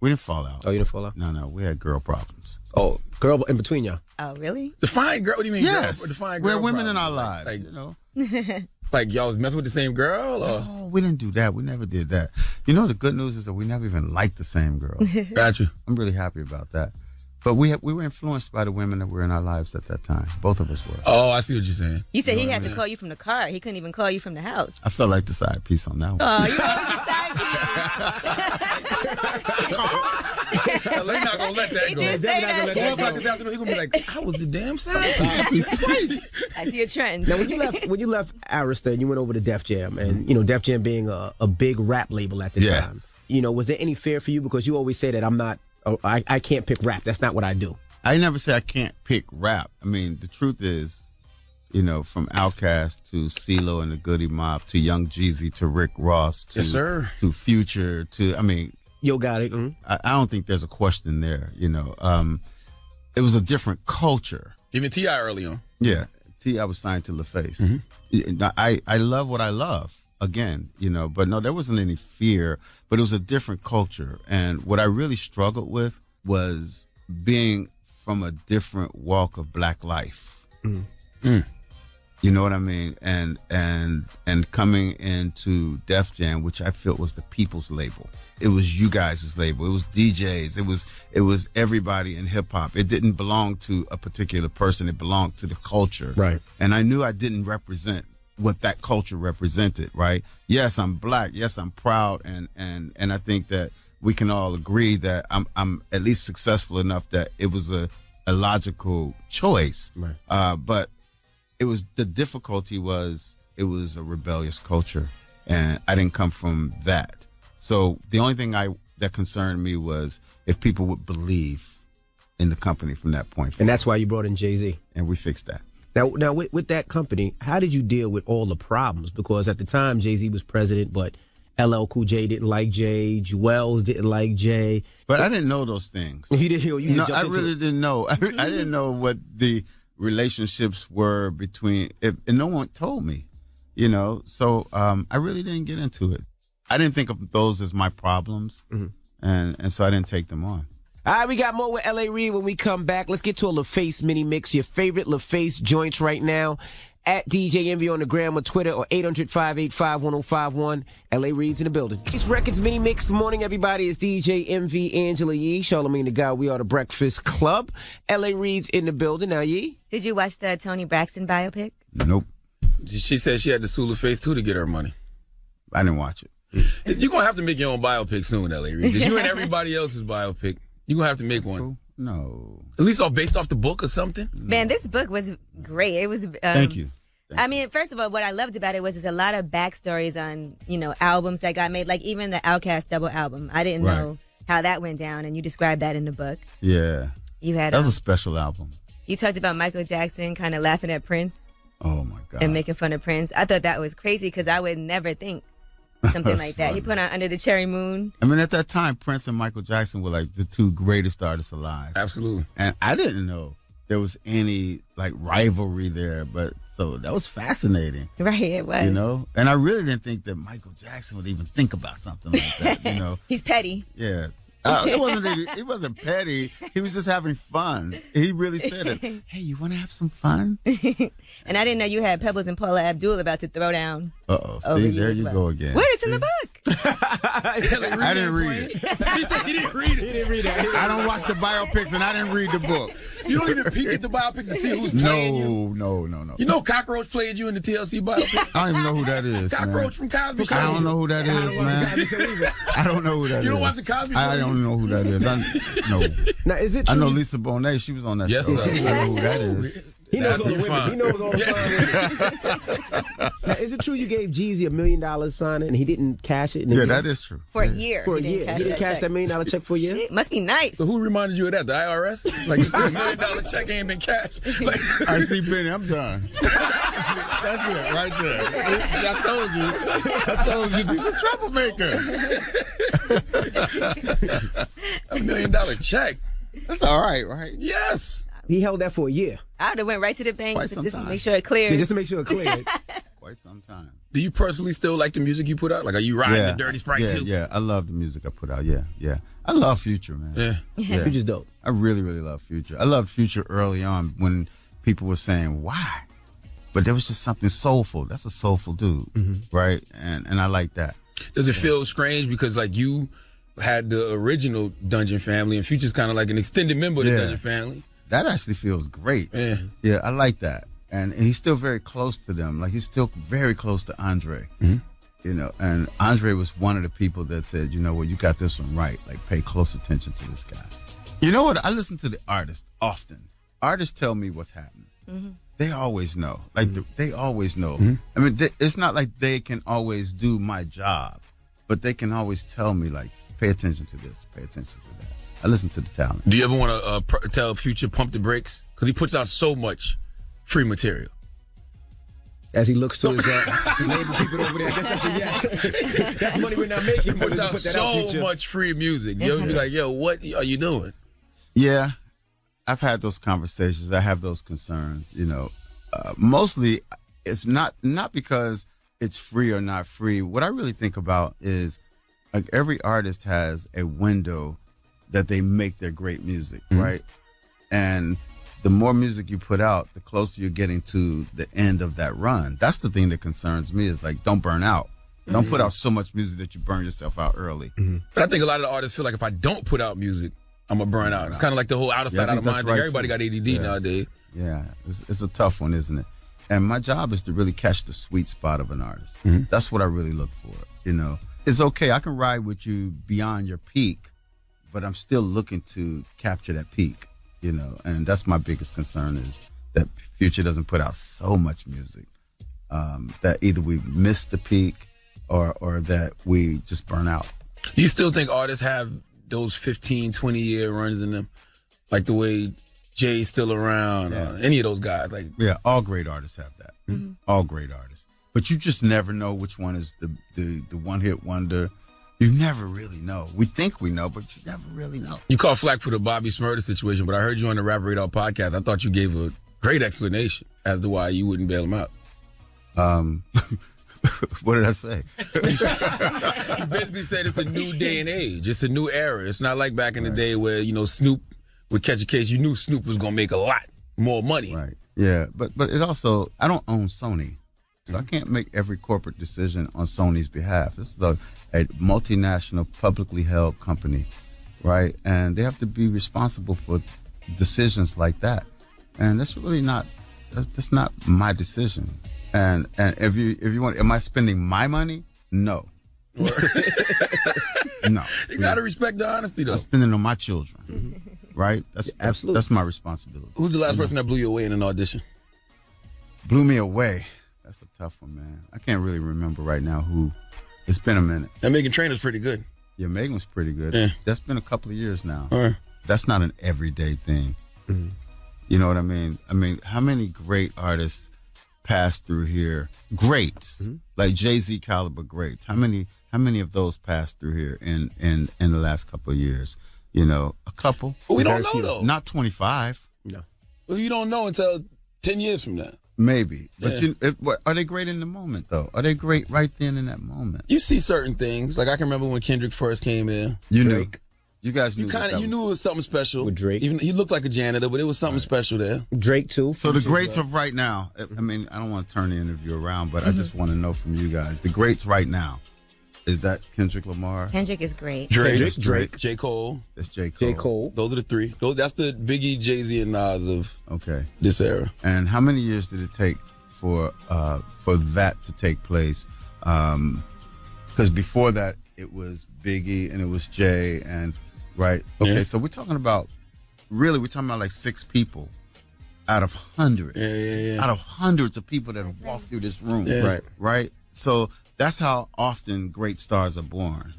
We didn't fall out. Oh, you didn't fall out? No, we had girl problems. Oh, girl in between y'all. Oh, really? Define girl. What do you mean? Yes. Girl? Define girl. We're women in problem. our lives, Like, you know. like y'all was messing with the same girl, or Oh, we didn't do that. We never did that. You know, the good news is that we never even liked the same girl. got you. I'm really happy about that. But we were influenced by the women that were in our lives at that time. Both of us were. Oh, I see what you're saying. You said he had to call you from the car. He couldn't even call you from the house. I felt like the side piece on that one. Oh, you always a side They're not gonna let that He go. did say that. 4 o'clock this afternoon, he's gonna be like, I was the damn side piece twice. I see a trend. Now, when you left Arista and you went over to Def Jam, and you know Def Jam being a big rap label at the Yes. time, you know, was there any fear for you because you always say that I can't pick rap. That's not what I do. I never say I can't pick rap. I mean, the truth is, you know, from Outkast to CeeLo and the Goody Mob to Young Jeezy to Rick Ross to Yes, sir. to Future to Yo, got it. I don't think there's a question there. You know, it was a different culture. Even T.I. early on. Yeah, I was signed to LaFace. I love what I love. Again, you know, but no, there wasn't any fear, but it was a different culture. And what I really struggled with was being from a different walk of black life. You know what I mean? And coming into Def Jam, which I felt was the people's label. It was you guys' label. It was DJs. It was everybody in hip hop. It didn't belong to a particular person. It belonged to the culture. Right. And I knew I didn't represent what that culture represented, right? Yes, I'm black. Yes, I'm proud. And I think that we can all agree that I'm at least successful enough that it was a logical choice. Right. But the difficulty was it was a rebellious culture, and I didn't come from that. So the only thing that concerned me was if people would believe in the company from that point forward. And that's why you brought in Jay-Z. And we fixed that. Now with that company, how did you deal with all the problems? Because at the time, Jay-Z was president, but LL Cool J didn't like Jay, Jewels didn't like Jay. But I didn't know those things. You didn't know? No, I really didn't know. I didn't know what the relationships were between, and no one told me, you know. So I really didn't get into it. I didn't think of those as my problems, and so I didn't take them on. All right, we got more with L.A. Reid when we come back. Let's get to a LaFace mini mix. Your favorite LaFace joints right now. At DJ Envy on the gram or Twitter or 800-585-1051. LA Reid's in the building. It's Records Mini Mix. Good morning, everybody. It's DJ Envy, Angela Yee, Charlamagne the God. We are the Breakfast Club. LA Reid's in the building. Now, Yee? Did you watch the Toni Braxton biopic? Nope. She said she had to sue the face, too, to get her money. I didn't watch it. You're going to have to make your own biopic soon, LA Reid, because you and everybody else's biopic. You're going to have to make one. No. At least all based off the book or something. Man, this book was great. It was. Thank you. I mean, first of all, what I loved about it was there's a lot of backstories on, albums that got made, like even the Outkast double album. I didn't know how that went down, and you described that in the book. Yeah. You had that was a special album. You talked about Michael Jackson kind of laughing at Prince. Oh my God. And making fun of Prince. I thought that was crazy because I would never think something like that. He put on Under the Cherry Moon. I mean, at that time, Prince and Michael Jackson were like the two greatest artists alive. Absolutely. And I didn't know there was any like rivalry there, but so that was fascinating. Right, it was. And I really didn't think that Michael Jackson would even think about something like that, He's petty. Yeah. It wasn't petty. He was just having fun. He really said it. Hey, you want to have some fun? And I didn't know you had Pebbles and Paula Abdul about to throw down. Uh-oh. See, there you go again. Where is in the book? I didn't read it. He said he didn't read it. He didn't read it. I don't watch the biopics, and I didn't read the book. You don't even peek at the biopics to see who's playing you? No. You know Cockroach played you in the TLC biopic? I don't even know who that is, Cockroach from Cosby Show. I don't know who that is, man. I don't know who that is. You don't watch the Cosby Show? I don't know who that is. No. Now, is it true? I know Lisa Bonet. She was on that yes, show. Sir. I don't know who that is. He knows all the women. He knows all the women. Now, is it true you gave Jeezy $1 million signing and he didn't cash it? Yeah, that is true. For a year. For a year. He didn't cash that $1 million check for a year? Shit, must be nice. So who reminded you of that? The IRS? Like, this $1 million check ain't been cashed. Like, I see, Benny, I'm done. That's it, right there. I told you, he's a troublemaker. $1 million check. That's all right, right? Yes. He held that for a year. I would have went right to the bank Quite just to make sure it cleared. Yeah, just to make sure it cleared. Quite some time. Do you personally still like the music you put out? Like, are you riding the Dirty Sprite too? Yeah, I love the music I put out. Yeah. I love Future, man. Yeah. Future's dope. I really, really love Future. I loved Future early on when people were saying, why? But there was just something soulful. That's a soulful dude, right? And I like that. Does it feel strange because, like, you had the original Dungeon family and Future's kind of like an extended member of the Dungeon family? That actually feels great. Yeah, I like that. And he's still very close to them. Like, he's still very close to Andre. And Andre was one of the people that said, you know what, you got this one right. Like, pay close attention to this guy. You know what? I listen to the artists often. Artists tell me what's happening. They always know. Like, they always know. I mean, it's not like they can always do my job, but they can always tell me, like, pay attention to this, pay attention to that. I listen to the talent. Do you ever want to tell Future pump the brakes? Because he puts out so much free material. As he looks to his label people over there, I guess that's a yes. That's money we're not making. He puts out so much free music. You ever be like, yo, what are you doing? Yeah, I've had those conversations. I have those concerns. Mostly it's not because it's free or not free. What I really think about is, like, every artist has a window that they make their great music, right? And the more music you put out, the closer you're getting to the end of that run. That's the thing that concerns me, is like, don't burn out. Don't put out so much music that you burn yourself out early. But I think a lot of the artists feel like if I don't put out music, I'm going to burn out. It's kind of like the whole out of sight, out of mind thing. Everybody got ADD nowadays. Yeah, it's a tough one, isn't it? And my job is to really catch the sweet spot of an artist. That's what I really look for, It's okay, I can ride with you beyond your peak, but I'm still looking to capture that peak, and that's my biggest concern, is that Future doesn't put out so much music that either we miss the peak or that we just burn out. Do you still think artists have those 15, 20-year runs in them? Like the way Jay's still around, any of those guys? Yeah, all great artists have that. All great artists. But you just never know which one is the one-hit wonder. You never really know. We think we know, but you never really know. You caught flack for the Bobby Smurda situation, but I heard you on the Rap Radar podcast. I thought you gave a great explanation as to why you wouldn't bail him out. What did I say? You basically said it's a new day and age. It's a new era. It's not like back in the day where, Snoop would catch a case. You knew Snoop was going to make a lot more money. Right. Yeah, but it also, I don't own Sony, so I can't make every corporate decision on Sony's behalf. This is a multinational, publicly held company, right? And they have to be responsible for decisions like that. And that's really not, that's not my decision. And if you want, am I spending my money? No. No. You got to respect the honesty, though. I'm spending it on my children, right? Absolutely. That's my responsibility. Who's the last person that blew you away in an audition? Blew me away. That's a tough one, man. I can't really remember right now who. It's been a minute. And Megan Trainor's pretty good. Yeah, Megan was pretty good. Yeah. That's been a couple of years now. All right. That's not an everyday thing. Mm-hmm. You know what I mean? I mean, how many great artists pass through here? Greats, like Jay-Z caliber greats. How many of those passed through here in the last couple of years? You know, a couple. But we don't know, though. Not 25. No. Well, you don't know until 10 years from now. Maybe. But are they great in the moment, though? Are they great right then in that moment? You see certain things. Like, I can remember when Kendrick first came in. You knew. You guys knew. You knew it was something special. With Drake. Even he looked like a janitor, but it was something special there. Drake, too. So the greats of right now, I mean, I don't want to turn the interview around, but I just want to know from you guys, the greats right now, is that Kendrick Lamar? Kendrick is great. Drake. J. Cole. That's J. Cole. Those are the three. That's the Biggie, Jay-Z, and Nas of this era. And how many years did it take for that to take place? Because before that, it was Biggie and it was Jay and right. Okay, Yeah. so we're talking about like 6 people out of hundreds. Yeah. Out of hundreds of people that have walked through this room. Yeah. Right. So that's how often great stars are born.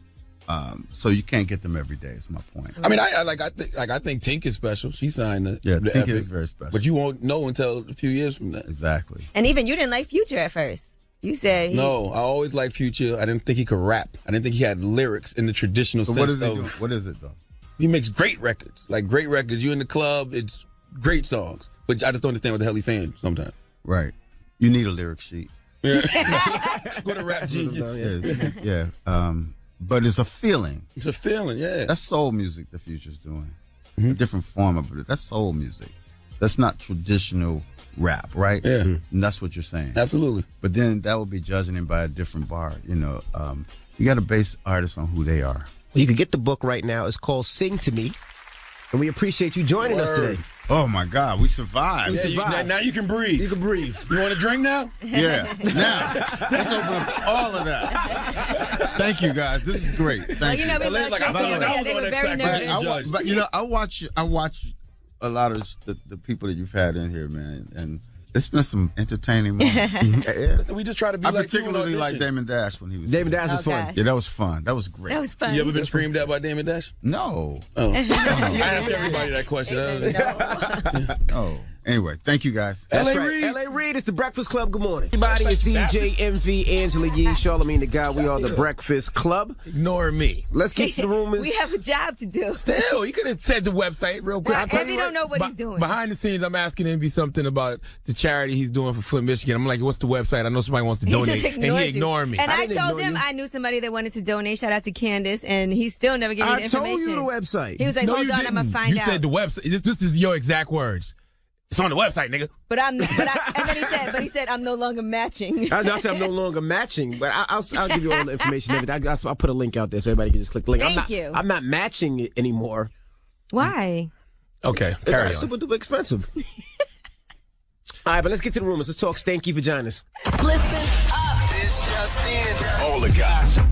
So you can't get them every day. Is my point. I mean, I think Tink is special. She signed the Tink Epic, is very special. but you won't know until a few years from now. Exactly. And even you didn't like Future at first. You said No, I always liked Future. I didn't think he could rap. I didn't think he had lyrics in the traditional So sense what is it? of. What is it though? He makes great records, like great records. You in the club, it's great songs. But I just don't understand what the hell he's saying sometimes. Right. You need a lyric sheet. Yeah. Go to Rap Genius. Yeah. But it's a feeling. It's a feeling, yeah. That's soul music the Future's doing. A different form of it. That's soul music. That's not traditional rap, right? Yeah. And that's what you're saying. Absolutely. But then that would be judging him by a different bar. You know, you got to base artists on who they are. Well, you can get the book right now. It's called Sing to Me. And we appreciate you joining us today. Oh, my God. We survived. Now you can breathe. You can breathe. You want a drink now? Yeah. Now, let's open up all of that. Thank you, guys. This is great. Thank you. you know, we love I thought Tracy. They were very nervous. But, you know, I watch a lot of the people that you've had in here, man. And it's been some entertaining moments. Listen, we just try to be I like particularly like Damon Dash when he was Damon here. Dash was fun. gosh. Yeah, that was fun. That was great. That was fun. You ever been screamed at by Damon Dash? No. Oh. I ask everybody that question. Oh. Anyway, thank you guys. That's L.A. right. Reid. L.A. Reid, it's the Breakfast Club. Good morning. Everybody, it's DJ MV, Angela Yee, Charlamagne the Guy. We are the Breakfast Club. Ignore me. Let's get to the rumors. We have a job to do. Still, you could have said the website real quick. I'll tell If you don't know what he's doing. Behind the scenes, I'm asking him something about the charity he's doing for Flint, Michigan. I'm like, what's the website? I know somebody wants to He donate. just And ignored he you. ignored me. And I didn't told ignore him you. I knew somebody that wanted to donate. Shout out to Candace. And he still never gave me the I information. told you the website. He was like, No, hold you on, I'm going didn't. to find you out. said the website. This is your exact words. It's on the website, nigga. and then he said, I'm no longer matching. I said I'm no longer matching, but I'll give you all the information. I'll put a link out there so everybody can just click the link. Thank you. I'm not matching it anymore. Why? Okay, carry on. It's super duper expensive. All right, but let's get to the rumors. Let's talk stanky vaginas. Listen up. This just in. All the gossip.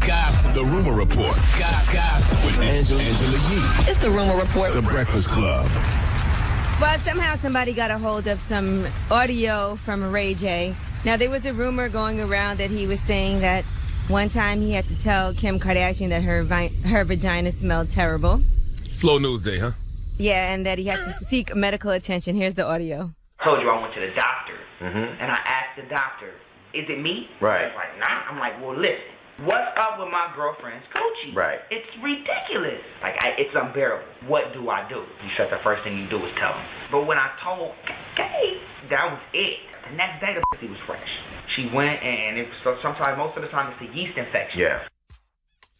The Rumor Report. Gossip. With Angela Yee. It's the Rumor Report. The Breakfast Club. Well, somehow somebody got a hold of some audio from Ray J. Now, there was a rumor going around that he was saying that one time he had to tell Kim Kardashian that her vagina smelled terrible. Slow news day, huh? Yeah, and that he had to seek medical attention. Here's the audio. Told you I went to the doctor, and I asked the doctor, is it me? Right. He's like, nah. I'm like, well, listen, what's up with my girlfriend's coochie? Right. It's ridiculous. Like, it's unbearable. What do I do? He said the first thing you do is tell him. But when I told Kay, that was it. The next day, the pussy was fresh. She went, and most of the time, it's a yeast infection. Yeah.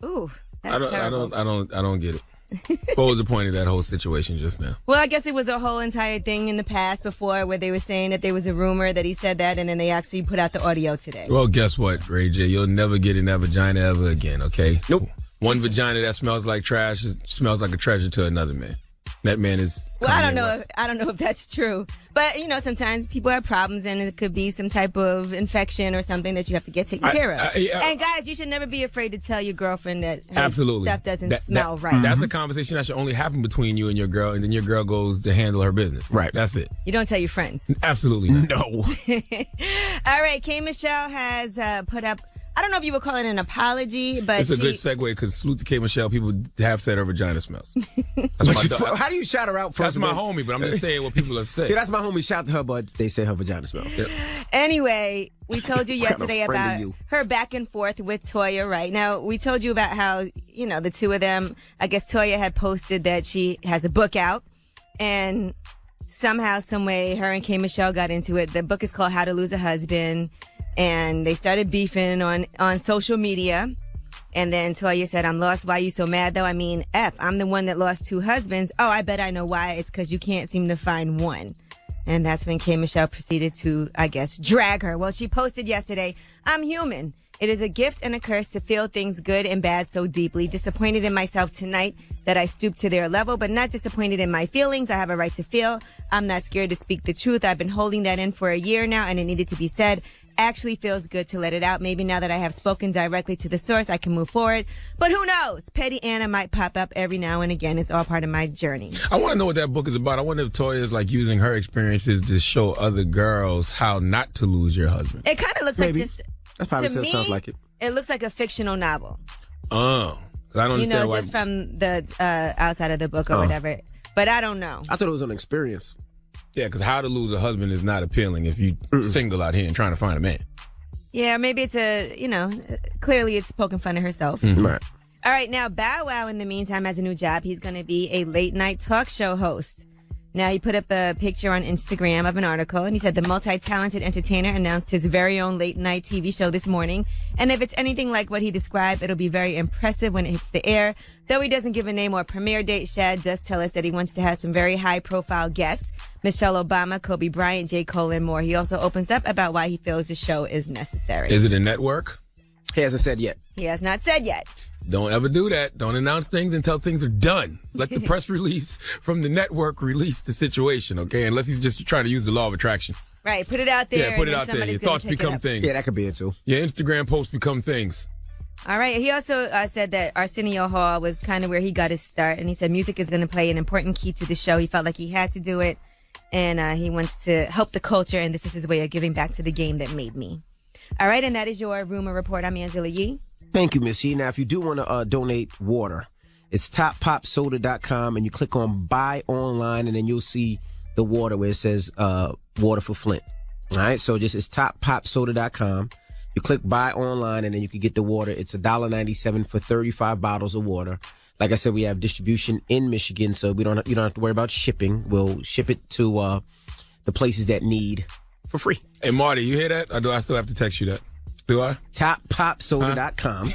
Ooh, that's terrible. I don't get it. What was the point of that whole situation just now? Well, I guess it was a whole entire thing in the past before where they were saying that there was a rumor that he said that, and then they actually put out the audio today. Well, guess what, Ray J? You'll never get in that vagina ever again, okay? Nope. One vagina that smells like trash smells like a treasure to another man. That man is... Well, I don't know if that's true. But, sometimes people have problems, and it could be some type of infection or something that you have to get taken care of. And guys, you should never be afraid to tell your girlfriend that her stuff doesn't smell right. That's a conversation that should only happen between you and your girl, and then your girl goes to handle her business. Right. That's it. You don't tell your friends. Absolutely not. No. All right, K. Michelle has put up, I don't know if you would call it an apology, but it's a good segue because salute to K. Michelle. People have said her vagina smells. How do you shout her out first? That's my homie, but I'm just saying what people have said. Yeah, that's my homie. Shout to her, but they say her vagina smells. Yep. Anyway, we told you yesterday about her back and forth with Toya, right? Now, we told you about how, the two of them, I guess Toya had posted that she has a book out, and somehow, some way, her and K. Michelle got into it. The book is called How to Lose a Husband. And they started beefing on social media. And then Toya said, I'm lost. Why you so mad, though? I mean, I'm the one that lost 2 husbands. Oh, I bet I know why. It's because you can't seem to find one. And that's when K. Michelle proceeded to, I guess, drag her. Well, she posted yesterday, I'm human. It is a gift and a curse to feel things good and bad so deeply. Disappointed in myself tonight that I stooped to their level, but not disappointed in my feelings. I have a right to feel. I'm not scared to speak the truth. I've been holding that in for a year now, and it needed to be said. Actually feels good to let it out. Maybe now that I have spoken directly to the source, I can move forward. But who knows? Petty Anna might pop up every now and again. It's all part of my journey. I want to know what that book is about. I wonder if Toya is like using her experiences to show other girls how not to lose your husband. It kind of looks like just, that probably to me, sounds like it. It looks like a fictional novel. Oh, I don't understand why. Just from the outside of the book or whatever. But I don't know. I thought it was an experience. Yeah, because how to lose a husband is not appealing if you single out here and trying to find a man. Yeah, maybe it's clearly it's poking fun at herself. Mm-hmm. Right. All right, now Bow Wow, in the meantime, has a new job. He's going to be a late-night talk show host. Now, he put up a picture on Instagram of an article, and he said the multi-talented entertainer announced his very own late-night TV show this morning. And if it's anything like what he described, it'll be very impressive when it hits the air. Though he doesn't give a name or premiere date, Shad does tell us that he wants to have some very high-profile guests, Michelle Obama, Kobe Bryant, J. Cole, and more. He also opens up about why he feels the show is necessary. Is it a network? He hasn't said yet. He has not said yet. Don't ever do that. Don't announce things until things are done. Let the press release from the network release the situation, okay? Unless he's just trying to use the law of attraction. Right, put it out there. Yeah, put it out there. Your thoughts become things. Yeah, that could be it too. Your Instagram posts become things. All right. He also said that Arsenio Hall was kind of where he got his start. And he said music is going to play an important key to the show. He felt like he had to do it. And he wants to help the culture. And this is his way of giving back to the game that made me. All right. And that is your rumor report. I'm Angela Yee. Thank you, Miss Yee. Now, if you do want to donate water, it's toppopsoda.com, and you click on buy online, and then you'll see the water where it says water for Flint. All right, so just it's toppopsoda.com. You click buy online, and then you can get the water. It's $1.97 for 35 bottles of water. Like I said, we have distribution in Michigan, so you don't have to worry about shipping. We'll ship it to the places that need for free. Hey, Marty, you hear that? Or do I still have to text you that? Do I? Toppopsoda.com.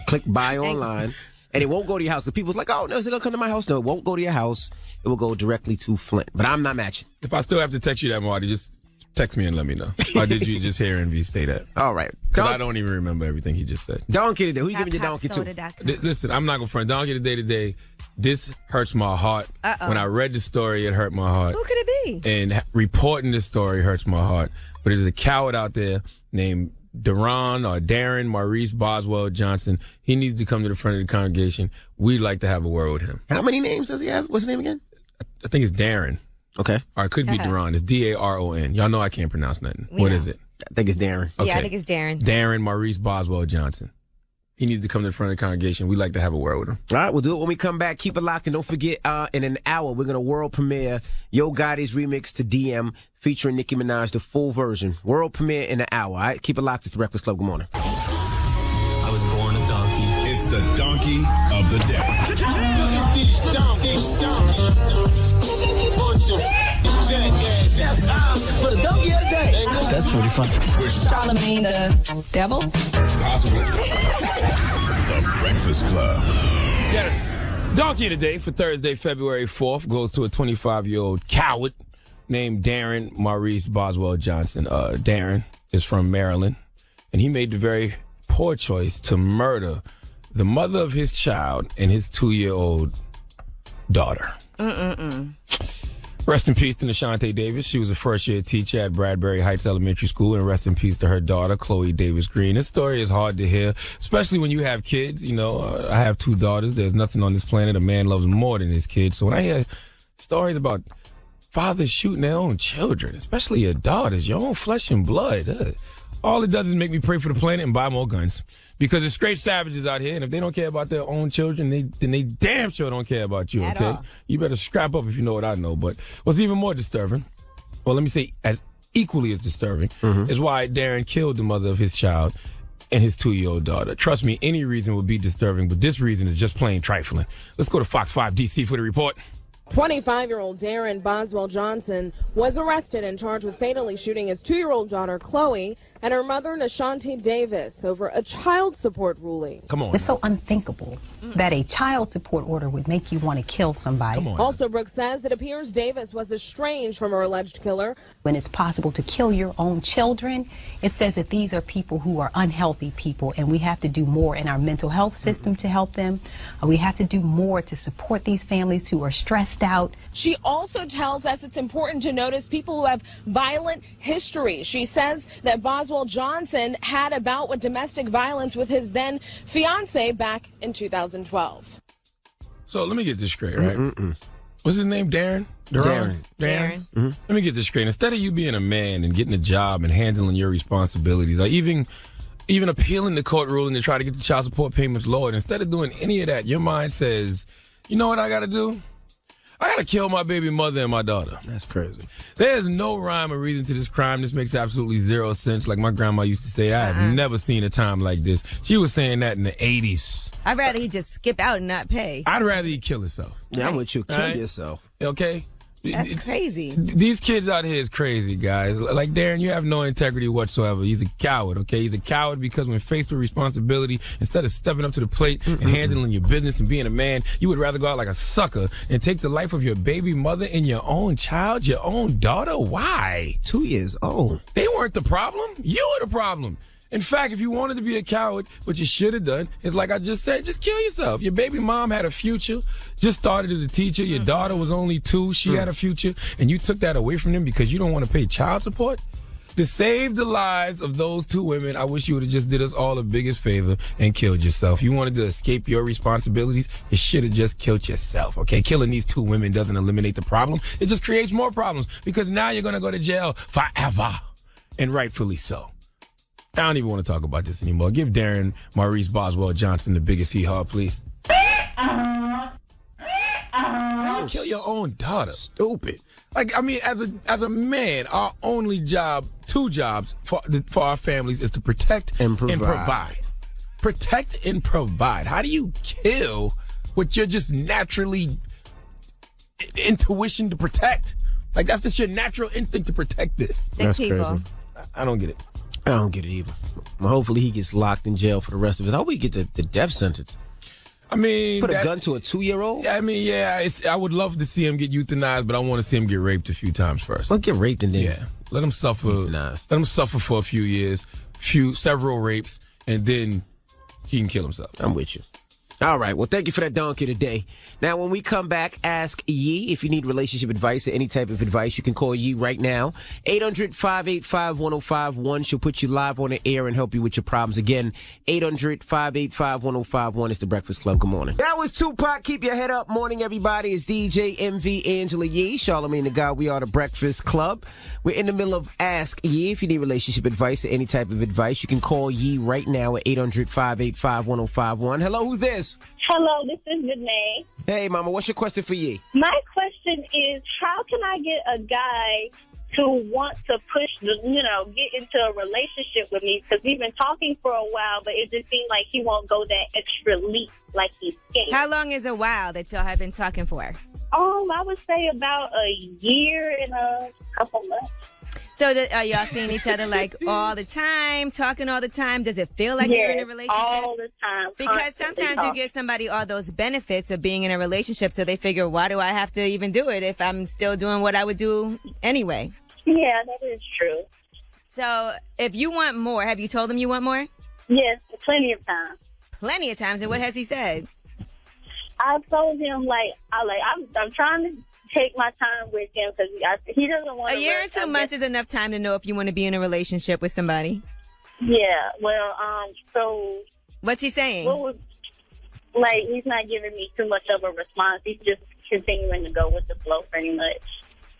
Click buy online. And it won't go to your house. Because people's like, oh, no, is it going to come to my house? No, it won't go to your house. It will go directly to Flint. But I'm not matching. If I still have to text you that, Marty, just text me and let me know. Or did you just hear Envy say that? All right. Because I don't even remember everything he just said. Donkey today. Who you giving your donkey to? Listen, I'm not going to front. Donkey today. This hurts my heart. Uh-oh. When I read the story, it hurt my heart. Who could it be? And reporting this story hurts my heart. But there's a coward out there named Darren Maurice Boswell Johnson. He needs to come to the front of the congregation. We'd like to have a word with him. How many names does he have? What's his name again? I think it's Darren. Okay. Or it could be Daron. It's Daron. Y'all know I can't pronounce nothing. What is it? I think it's Darren. Okay. Yeah, I think it's Darren. Darren Maurice Boswell Johnson. He needs to come to the front of the congregation. We'd like to have a word with him. All right, we'll do it when we come back. Keep it locked, and don't forget, in an hour, we're going to world premiere Yo Gotti's remix to DM featuring Nicki Minaj, the full version. World premiere in an hour. All right, keep it locked. It's the Breakfast Club. Good morning. I was born a donkey. It's the donkey of the day. Bunch of jackasses. For the donkey of the day. That's pretty funny. Charlamagne the devil? Possibly. The Breakfast Club. Yes. Donkey today for Thursday, February 4th goes to a 25-year-old coward named Darren Maurice Boswell Johnson. Darren is from Maryland, and he made the very poor choice to murder the mother of his child and his 2-year-old daughter. Rest in peace to Nashante Davis. She was a first-year teacher at Bradbury Heights Elementary School, and rest in peace to her daughter, Chloe Davis Green. This story is hard to hear, especially when you have kids. You know, I have 2 daughters. There's nothing on this planet a man loves more than his kids. So when I hear stories about fathers shooting their own children, especially your daughters, your own flesh and blood, all it does is make me pray for the planet and buy more guns. Because there's straight savages out here, and if they don't care about their own children, then they damn sure don't care about you, okay? You better scrap up if you know what I know. But what's even more disturbing, well, let me say as equally as disturbing, is why Darren killed the mother of his child and his 2-year-old daughter. Trust me, any reason would be disturbing, but this reason is just plain trifling. Let's go to Fox 5 DC for the report. 25-year-old Darren Boswell Johnson was arrested and charged with fatally shooting his 2-year-old daughter, Chloe, and her mother, Nashante Davis, over a child support ruling. Come on. It's so unthinkable that a child support order would make you want to kill somebody. Come on. Also, Brooks says it appears Davis was estranged from her alleged killer. When it's possible to kill your own children, it says that these are people who are unhealthy people, and we have to do more in our mental health system to help them. We have to do more to support these families who are stressed out. She also tells us it's important to notice people who have violent history. She says that Boswell Johnson had a bout with domestic violence with his then fiance back in 2012. So let me get this straight, right? What's his name? Darren? Darren. Let me get this straight. Instead of you being a man and getting a job and handling your responsibilities, or even appealing the court ruling to try to get the child support payments lowered, instead of doing any of that, your mind says, you know what I got to do? I got to kill my baby mother and my daughter. That's crazy. There's no rhyme or reason to this crime. This makes absolutely zero sense. Like my grandma used to say, I have never seen a time like this. She was saying that in the 80s. I'd rather he just skip out and not pay. I'd rather he kill himself. Yeah, I'm with you. Kill yourself. Okay? That's crazy. These kids out here is crazy, guys. Like Darren, you have no integrity whatsoever. He's a coward, okay? He's a coward because when faced with responsibility, instead of stepping up to the plate and handling your business and being a man, you would rather go out like a sucker and take the life of your baby mother and your own child, your own daughter. Why? 2 years old. They weren't the problem. You were the problem. In fact, if you wanted to be a coward, what you should have done is, like I just said, just kill yourself. Your baby mom had a future, just started as a teacher. Your daughter was only 2. She had a future, and you took that away from them because you don't want to pay child support? To save the lives of those 2 women, I wish you would have just did us all the biggest favor and killed yourself. You wanted to escape your responsibilities, you should have just killed yourself, okay? Killing these 2 women doesn't eliminate the problem. It just creates more problems because now you're going to go to jail forever, and rightfully so. I don't even want to talk about this anymore. Give Darren Maurice Boswell Johnson the biggest hee-haw, please. Kill your own daughter. Stupid. Like, I mean, as a man, our only job, 2 jobs for our families is to protect and provide. Protect and provide. How do you kill what you're just naturally intuition to protect? Like, that's just your natural instinct to protect this. That's crazy. I don't get it. I don't get it either. Hopefully he gets locked in jail for the rest of his. I hope he get the death sentence. I mean, put a gun to a 2-year-old. I mean, yeah, I would love to see him get euthanized, but I want to see him get raped a few times first. Well, get raped and then let him suffer. Euthanized. Let him suffer for a few years, several rapes, and then he can kill himself. I'm with you. All right. Well, thank you for that donkey today. Now, when we come back, ask Yee. If you need relationship advice or any type of advice, you can call Yee right now. 800-585-1051. She'll put you live on the air and help you with your problems. Again, 800-585-1051. It's The Breakfast Club. Good morning. That was Tupac. Keep your head up. Morning, everybody. It's DJ MV Angela Yee, Charlamagne the God. We are The Breakfast Club. We're in the middle of Ask Yee. If you need relationship advice or any type of advice, you can call Yee right now at 800-585-1051. Hello, who's this? Hello, this is Janae. Hey, Mama, what's your question for Yee? My question is, how can I get a guy to want to push, get into a relationship with me? Because we've been talking for a while, but it just seems like he won't go that extra leap like he's scared. How long is a while that y'all have been talking for? I would say about a year and a couple months. So are y'all seeing each other like all the time, talking all the time? Does it feel like you're in a relationship? All the time. Because sometimes you give somebody all those benefits of being in a relationship, so they figure, why do I have to even do it if I'm still doing what I would do anyway? Yeah, that is true. So if you want more, have you told him you want more? Yes, plenty of times. Plenty of times. And what has he said? I've told him, I'm trying to take my time with him because he doesn't want to. A year or 2 months is enough time to know if you want to be in a relationship with somebody. Yeah, well, so. What's he saying? He's not giving me too much of a response. He's just continuing to go with the flow pretty much.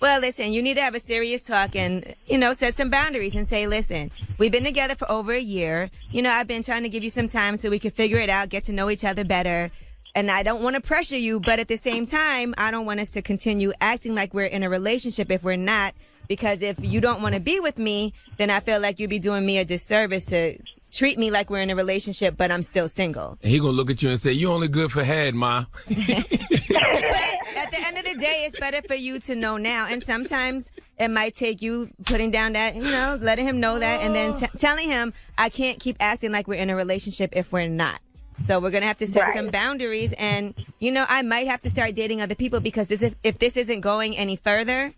Well, listen, you need to have a serious talk and, set some boundaries and say, listen, we've been together for over a year. I've been trying to give you some time so we could figure it out, get to know each other better. And I don't want to pressure you, but at the same time, I don't want us to continue acting like we're in a relationship if we're not. Because if you don't want to be with me, then I feel like you'd be doing me a disservice to treat me like we're in a relationship, but I'm still single. And he gonna look at you and say, you only good for head, Ma. But at the end of the day, it's better for you to know now. And sometimes it might take you putting down that, letting him know that, and then telling him, I can't keep acting like we're in a relationship if we're not. So we're going to have to set some boundaries. And, I might have to start dating other people because if this isn't going any further,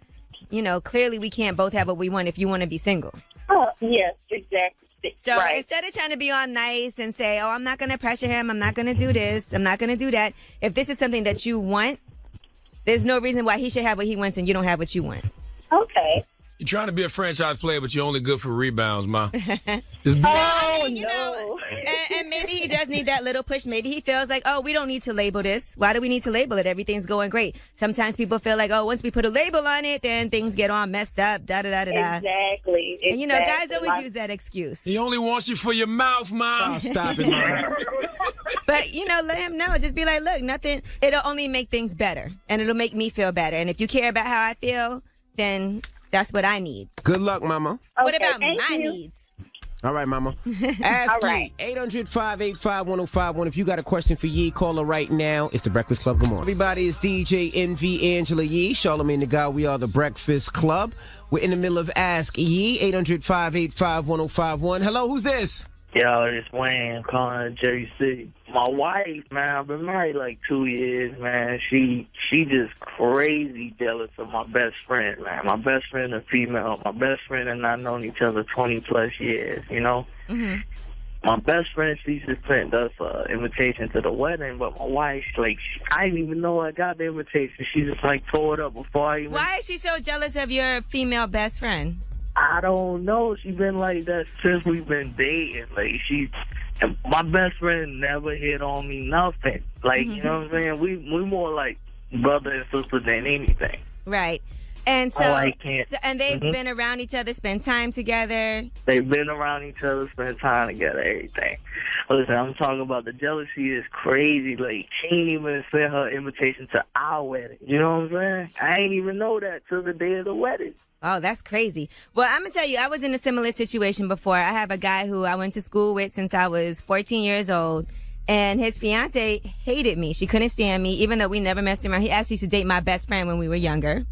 clearly we can't both have what we want if you want to be single. Oh, yes, exactly. So instead of trying to be all nice and say, oh, I'm not going to pressure him, I'm not going to do this, I'm not going to do that. If this is something that you want, there's no reason why he should have what he wants and you don't have what you want. Okay. You're trying to be a franchise player, but you're only good for rebounds, Ma. And maybe he does need that little push. Maybe he feels like, oh, we don't need to label this. Why do we need to label it? Everything's going great. Sometimes people feel like, oh, once we put a label on it, then things get all messed up, da-da-da-da-da. Exactly. And, guys always use that excuse. He only wants you for your mouth, Ma. Oh, stop it, Ma. But, let him know. Just be like, look, it'll only make things better. And it'll make me feel better. And if you care about how I feel, then that's what I need. Good luck, Mama. Okay, what about my you. needs? All right, Mama. Ask right. Yee. 800-585-1051. If you got a question for Yee, call her right now. It's The Breakfast Club. Good morning. Everybody, it's DJ Envy, Angela Yee, Charlamagne the God. We are The Breakfast Club. We're in the middle of Ask Yee. 800-585-1051. Hello, who's this? Yo, it's Wayne calling Jersey City. My wife, man, I've been married like 2 years, man. She just crazy jealous of my best friend, man. My best friend is female. My best friend and I known each other 20 plus years, Mm-hmm. My best friend, she just sent us an invitation to the wedding, but my wife, I didn't even know I got the invitation. She just tore it up before I even... Why is she so jealous of your female best friend? I don't know. She's been like that since we've been dating. And my best friend never hit on me nothing. You know what I'm saying? We more like brother and sister than anything. Right. And so, and they've Mm-hmm. been around each other, spend time together. They've been around each other, spend time together, everything. Listen, I'm talking about the jealousy is crazy. She ain't even sent her invitation to our wedding. You know what I'm saying? I ain't even know that till the day of the wedding. Oh, that's crazy. Well, I'm going to tell you, I was in a similar situation before. I have a guy who I went to school with since I was 14 years old, and his fiance hated me. She couldn't stand me, even though we never messed around. He actually used to date my best friend when we were younger.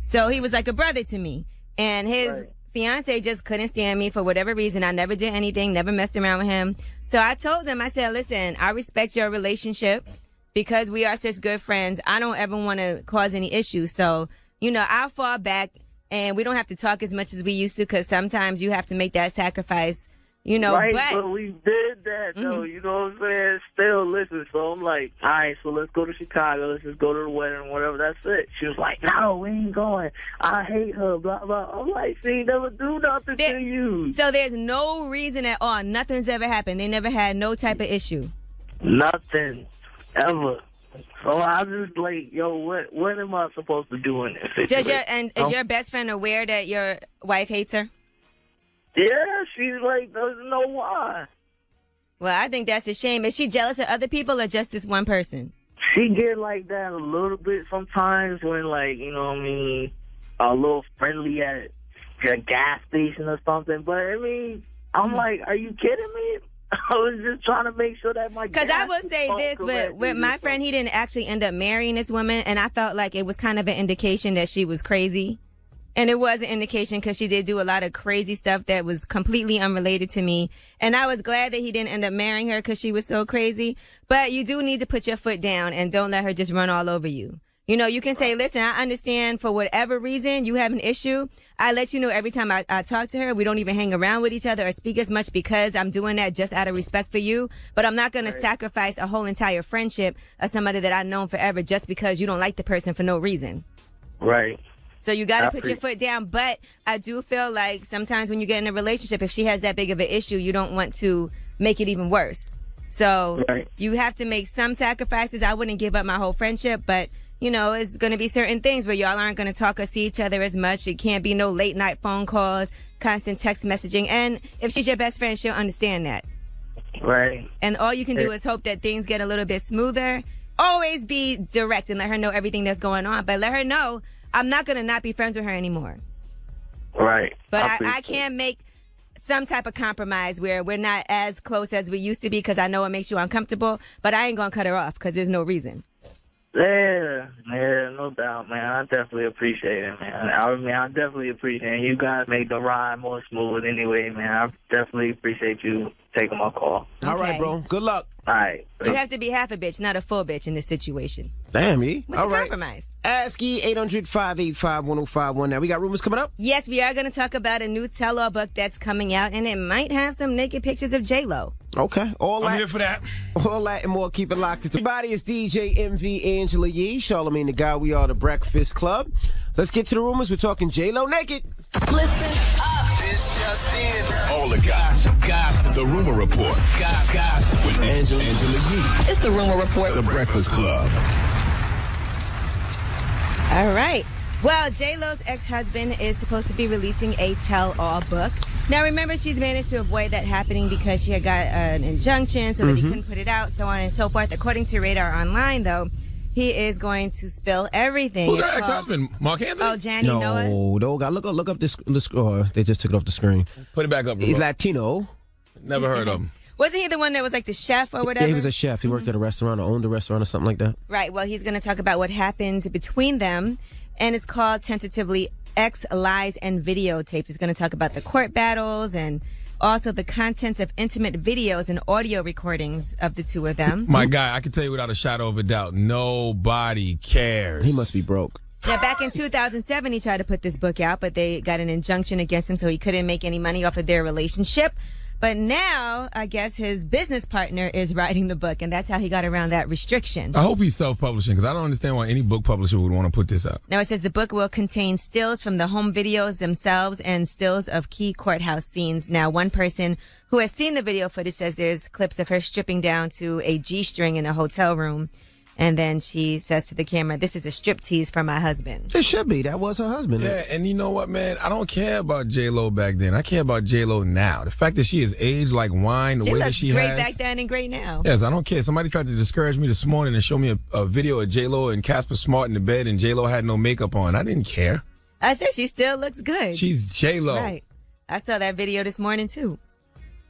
So he was like a brother to me. And his fiance just couldn't stand me for whatever reason. I never did anything, never messed around with him. So I told him, I said, listen, I respect your relationship because we are such good friends. I don't ever want to cause any issues. So, I'll fall back. And we don't have to talk as much as we used to because sometimes you have to make that sacrifice, Right, but we did that, though, you know what I'm saying? Still, listen, so I'm like, all right, so let's go to Chicago. Let's just go to the wedding, whatever, that's it. She was like, no, we ain't going. I hate her, blah, blah. I'm like, she never do nothing to you. So there's no reason at all. Nothing's ever happened. They never had no type of issue. Nothing, ever. So I just what am I supposed to do in this situation? Is your best friend aware that your wife hates her? Yeah, she's doesn't know why. Well, I think that's a shame. Is she jealous of other people or just this one person? She get like that a little bit sometimes when a little friendly at a gas station or something. But I'm like, are you kidding me? I was just trying to make sure that my Because I will say this, with my friend, he didn't actually end up marrying this woman, and I felt like it was kind of an indication that she was crazy. And it was an indication because she did do a lot of crazy stuff that was completely unrelated to me. And I was glad that he didn't end up marrying her because she was so crazy. But you do need to put your foot down and don't let her just run all over you. You know, you can say, listen, I understand for whatever reason you have an issue. I let you know every time I talk to her. We don't even hang around with each other or speak as much because I'm doing that just out of respect for you. But I'm not going to sacrifice a whole entire friendship of somebody that I've known forever just because you don't like the person for no reason. Right. So you got to put your foot down. But I do feel like sometimes when you get in a relationship, if she has that big of an issue, you don't want to make it even worse. So you have to make some sacrifices. I wouldn't give up my whole friendship, but you know, it's going to be certain things where y'all aren't going to talk or see each other as much. It can't be no late night phone calls, constant text messaging. And if she's your best friend, she'll understand that. Right. And all you can do is hope that things get a little bit smoother. Always be direct and let her know everything that's going on, but let her know I'm not going to not be friends with her anymore. Right. But I can make some type of compromise where we're not as close as we used to be because I know it makes you uncomfortable, but I ain't going to cut her off because there's no reason. Yeah, no doubt, man. I definitely appreciate it, man. I definitely appreciate it. You guys make the ride more smooth anyway, man. I definitely appreciate you taking my call. All right, bro. Good luck. All right. You have to be half a bitch, not a full bitch in this situation. Damn, E. We All can right. compromise. ASCII 800-585-1051. Now, we got rumors coming up? Yes, we are going to talk about a new tell-all book that's coming out, and it might have some naked pictures of J-Lo. Okay. I'm here for that. All that and more. Keep it locked. Everybody, it's DJ MV, Angela Yee, Charlamagne the Guy. We are the Breakfast Club. Let's get to the rumors. We're talking J-Lo naked. Listen up. This just in. All the gossip. The Rumor Report. Gossip. With Angela Yee. It's the Rumor Report. The Breakfast Club. All right. Well, J-Lo's ex-husband is supposed to be releasing a tell-all book. Now, remember, she's managed to avoid that happening because she had got an injunction so that he couldn't put it out, so on and so forth. According to Radar Online, though, he is going to spill everything. Who's that ex-husband? Mark Anthony? Oh, Johnny Noah? No, look up this. They just took it off the screen. Put it back up. He's Latino. Never heard of him. Wasn't he the one that was like the chef or whatever? Yeah, he was a chef. He worked at a restaurant or owned a restaurant or something like that. Right. Well, he's going to talk about what happened between them, and it's called tentatively X Lies and Videotapes. He's going to talk about the court battles and also the contents of intimate videos and audio recordings of the two of them. My guy, I can tell you without a shadow of a doubt, nobody cares. He must be broke. Now, back in 2007, he tried to put this book out, but they got an injunction against him, so he couldn't make any money off of their relationship. But now, I guess his business partner is writing the book, and that's how he got around that restriction. I hope he's self-publishing because I don't understand why any book publisher would want to put this out. Now, it says the book will contain stills from the home videos themselves and stills of key courthouse scenes. Now, one person who has seen the video footage says there's clips of her stripping down to a G-string in a hotel room. And then she says to the camera, "This is a striptease for my husband." It should be. That was her husband. Yeah, and you know what, man? I don't care about J-Lo back then. I care about J-Lo now. The fact that she is aged like wine, the way that she great has. back then and great now. Yes, I don't care. Somebody tried to discourage me this morning and show me a video of J-Lo and Casper Smart in the bed, and J-Lo had no makeup on. I didn't care. I said she still looks good. She's J-Lo. Right. I saw that video this morning, too.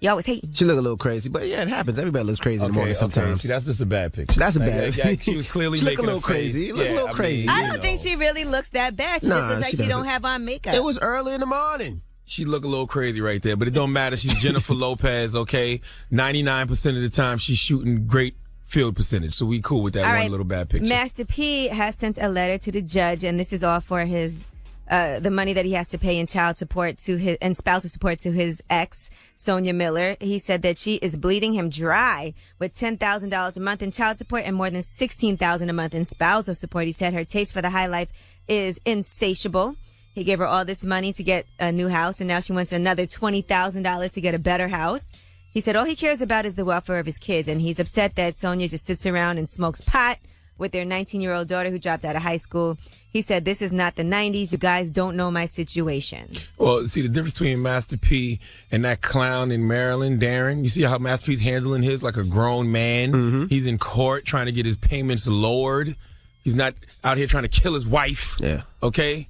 Y'all was hating. She looked a little crazy, but yeah, it happens. Everybody looks crazy in the morning sometimes. See, that's just a bad picture. That's a bad picture. She was clearly she looked making a little crazy. Look a little crazy. I don't think she really looks that bad. She just looks like she don't have on makeup. It was early in the morning. She look a little crazy right there, but it don't matter. She's Jennifer Lopez, okay? 99% of the time, she's shooting great field percentage, so we cool with that All one right. little bad picture. Master P has sent a letter to the judge, and this is all for his the money that he has to pay in child support to his and spousal support to his ex, Sonia Miller. He said that she is bleeding him dry with $10,000 a month in child support and more than $16,000 a month in spousal support. He said her taste for the high life is insatiable. He gave her all this money to get a new house, and now she wants another $20,000 to get a better house. He said all he cares about is the welfare of his kids, and he's upset that Sonia just sits around and smokes pot with their 19-year-old daughter who dropped out of high school. He said, "This is not the 90s. You guys don't know my situation." Well, see, the difference between Master P and that clown in Maryland, Darren, you see how Master P's handling his like a grown man? Mm-hmm. He's in court trying to get his payments lowered. He's not out here trying to kill his wife. Yeah. Right. Okay?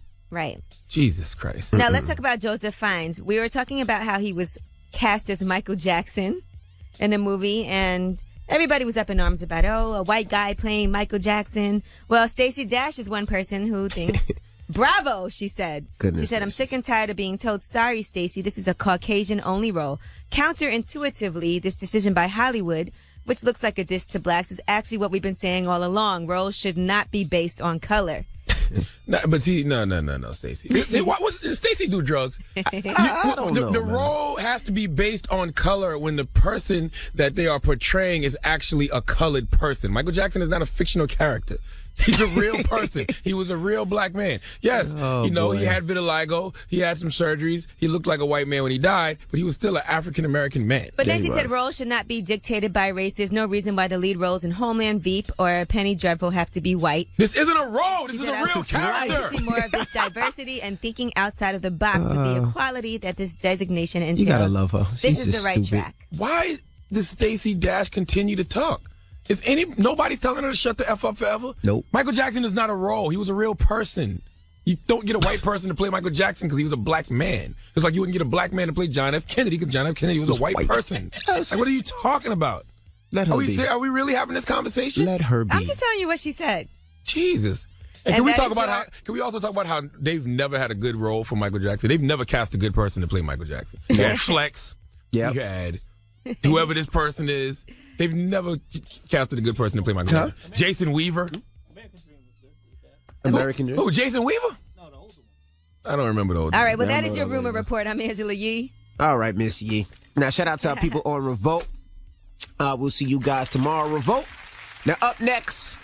Jesus Christ. Now, let's talk about Joseph Fiennes. We were talking about how he was cast as Michael Jackson in the movie, and everybody was up in arms about, a white guy playing Michael Jackson. Well, Stacey Dash is one person who thinks Bravo, she said. Goodness she said, I'm gracious. sick and tired of being told, sorry, Stacey, this is a Caucasian-only role. Counterintuitively, this decision by Hollywood, which looks like a diss to blacks, is actually what we've been saying all along. Roles should not be based on color. No, Stacey. Stacey do drugs? The role has to be based on color when the person that they are portraying is actually a colored person. Michael Jackson is not a fictional character. He's a real person. He was a real black man. Yes, boy. he had vitiligo. He had some surgeries. He looked like a white man when he died, but he was still an African-American man. But then she said roles should not be dictated by race. There's no reason why the lead roles in Homeland, Veep, or Penny Dreadful have to be white. This isn't a role. This is a real I would character. like to see more of this diversity and thinking outside of the box with the equality that this designation entails. You gotta love her. This She's is just the right stupid. track. Why does Stacey Dash continue to talk? Nobody's telling her to shut the F up forever? Nope. Michael Jackson is not a role. He was a real person. You don't get a white person to play Michael Jackson because he was a black man. It's like you wouldn't get a black man to play John F. Kennedy because John F. Kennedy was a white person. Yes. Like, what are you talking about? Let her be. Are we really having this conversation? Let her be. I'm just telling you what she said. Jesus. And can we also talk about how they've never had a good role for Michael Jackson? They've never cast a good person to play Michael Jackson. You had Flex. Yep. You had whoever this person is. They've never casted a good person to play Michael Jackson. Jason Weaver. American Dream. Who, Jason Weaver? I don't remember the old. All right, well, that is your rumor report. I'm Angela Yee. All right, Miss Yee. Now, shout out to our people on Revolt. We'll see you guys tomorrow, Revolt. Now, up next,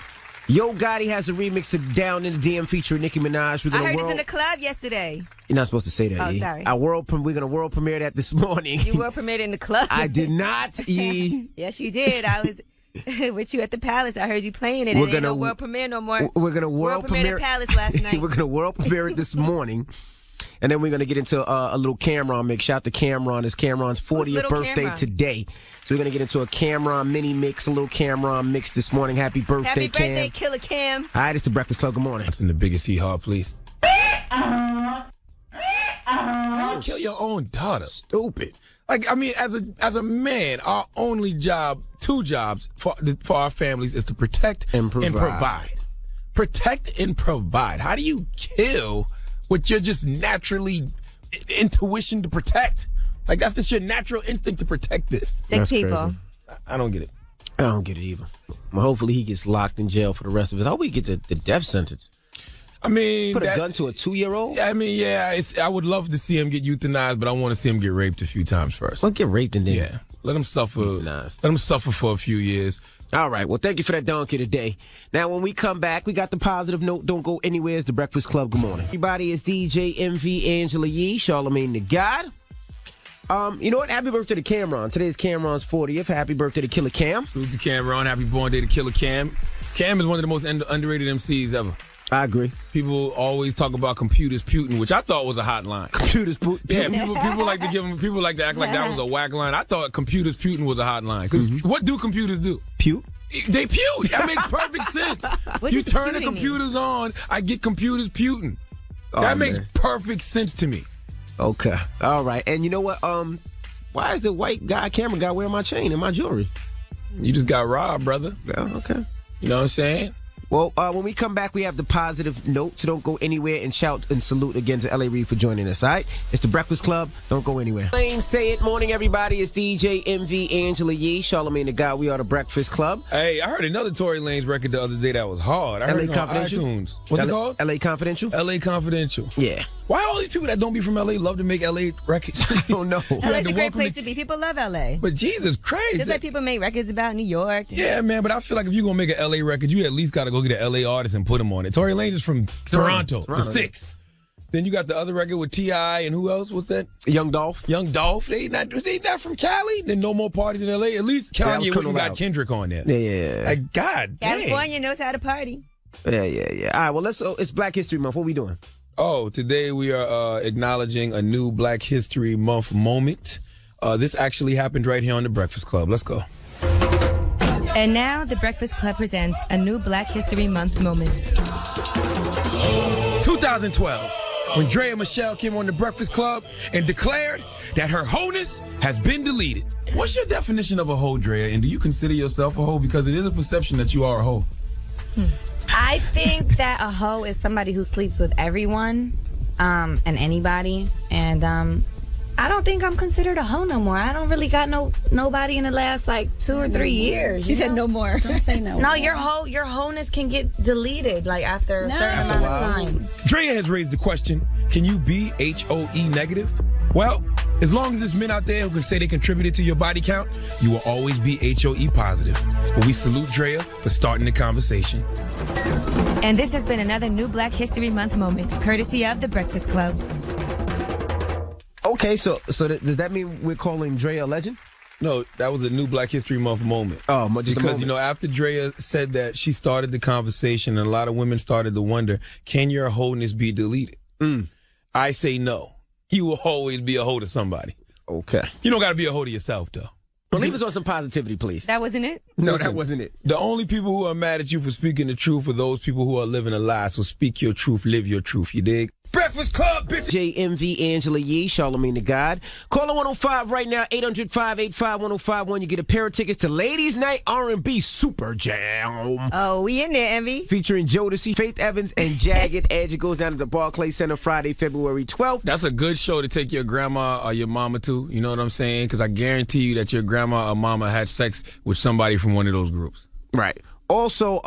Yo Gotti has a remix of Down in the DM featuring Nicki Minaj. I heard it's in the club yesterday. You're not supposed to say that, Oh, Yee. sorry. We're going to world premiere that this morning. You world premiered in the club. I did not, Yee. Yes, you did. I was with you at the Palace. I heard you playing it. It ain't no world premiere no more. We're going to world premiere the Palace last night. We're going to world premiere it this morning. And then we're going to get into a little Cameron mix. Shout out to Cameron. It's Cameron's 40th birthday Cameron? today. So we're going to get into a Cameron mini mix, a little Cameron mix this morning. Happy birthday, Happy Cam. birthday, Killer Cam. All right, it's the Breakfast Club. Good morning. That's in the biggest hee-haw, please. How you kill your own daughter? Stupid. Like, I mean, as a man, our only job, two jobs for our families is to protect and provide. Protect and provide. How do you kill what you're just naturally intuition to protect? Like, that's just your natural instinct to protect this. Sick people. Crazy. I don't get it. I don't get it either. Well, hopefully he gets locked in jail for the rest of his. I hope we get the death sentence. I mean, put a gun to a 2-year-old. I mean, yeah, I would love to see him get euthanized, but I want to see him get raped a few times first. Well, get raped and then let him suffer. Let him suffer for a few years. All right. Well, thank you for that donkey today. Now, when we come back, we got the positive note. Don't go anywhere. It's the Breakfast Club. Good morning, everybody. It's DJ MV Angela Yee, Charlamagne the God. You know what? Happy birthday to Cameron. Today is Cameron's 40th. Happy birthday to Killer Cam. Salute to Cameron. Happy born day to Killer Cam. Cam is one of the most underrated MCs ever. I agree. People always talk about Computers Putin, which I thought was a hot line. Computers Putin. Yeah, people like to give him. People like to act like that was a whack line. I thought Computers Putin was a hot line because what do computers do? Pute. They pute. That makes perfect sense. You turn the computers on, I get Computers Putin. That makes perfect sense to me. Okay. All right. And you know what? Why is the white guy, camera guy, wearing my chain and my jewelry? You just got robbed, brother. Yeah, okay. You know what I'm saying? Well, when we come back, we have the positive note, so don't go anywhere, and shout and salute again to L.A. Reid for joining us, all right? It's the Breakfast Club. Don't go anywhere. Lane, say it. Morning, everybody. It's DJ MV Angela Yee, Charlamagne the God. We are the Breakfast Club. Hey, I heard another Tory Lanez record the other day that was hard. I heard it on iTunes. What's it called? L.A. Confidential? L.A. Confidential. Yeah. Why all these people that don't be from L.A. love to make L.A. records? I don't know. LA's a great place to be. People love LA. But Jesus Christ. Just like people make records about New York. Yeah, man, but I feel like if you're going to make an L.A. record, you at least got to go get an L.A. artist and put him on it. Tory Lanez is from Toronto, the 6th. Then you got the other record with T.I. and who else? What's that? Young Dolph. Young Dolph. They not from Cali. Then no more parties in L.A. At least Kanye went and got Kendrick on there. Yeah. Like, God damn. California knows how to party. Yeah. All right, well, it's Black History Month. What are we doing? Oh, today we are acknowledging a new Black History Month moment. This actually happened right here on the Breakfast Club. Let's go. And now the Breakfast Club presents a new Black History Month moment. 2012, when Drea Michelle came on the Breakfast Club and declared that her wholeness has been deleted. What's your definition of a hoe, Drea? And do you consider yourself a hoe? Because it is a perception that you are a hoe. I think that a hoe is somebody who sleeps with everyone and anybody. And I don't think I'm considered a hoe no more. I don't really got nobody in the last like 2 or 3 years. She said no more. Don't say no. No, your wholeness can get deleted like after a certain amount of time. Drea has raised the question, can you be HOE negative? Well, as long as there's men out there who can say they contributed to your body count, you will always be HOE positive. But we salute Drea for starting the conversation. And this has been another new Black History Month moment, courtesy of The Breakfast Club. Okay, so does that mean we're calling Drea a legend? No, that was a new Black History Month moment. Oh, just because, after Drea said that, she started the conversation, and a lot of women started to wonder, can your wholeness be deleted? I say no. You will always be a hoe to somebody. Okay. You don't got to be a hoe to yourself, though. Well, leave us on some positivity, please. That wasn't it? No, that wasn't it. The only people who are mad at you for speaking the truth are those people who are living a lie. So speak your truth, live your truth. You dig? Breakfast Club, bitch. JMV, Angela Yee, Charlamagne the God. Caller 105 right now, 800-585-1051. You get a pair of tickets to Ladies Night R&B Super Jam. Oh, we in there, Envy. Featuring Jodeci, Faith Evans, and Jagged Edge. It goes down at the Barclays Center Friday, February 12th. That's a good show to take your grandma or your mama to. You know what I'm saying? Because I guarantee you that your grandma or mama had sex with somebody from one of those groups. Right. Also,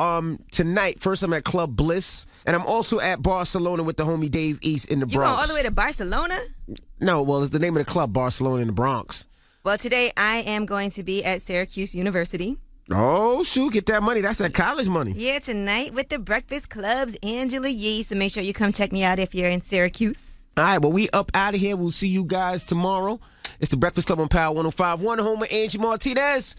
tonight, first I'm at Club Bliss, and I'm also at Barcelona with the homie Dave East in the Bronx. You going all the way to Barcelona? No, well, it's the name of the club, Barcelona in the Bronx. Well, today I am going to be at Syracuse University. Oh, shoot, get that money. That's that college money. Yeah, tonight with the Breakfast Club's Angela Yee, so make sure you come check me out if you're in Syracuse. All right, well, we up out of here. We'll see you guys tomorrow. It's the Breakfast Club on Power 105.1, home of Angie Martinez.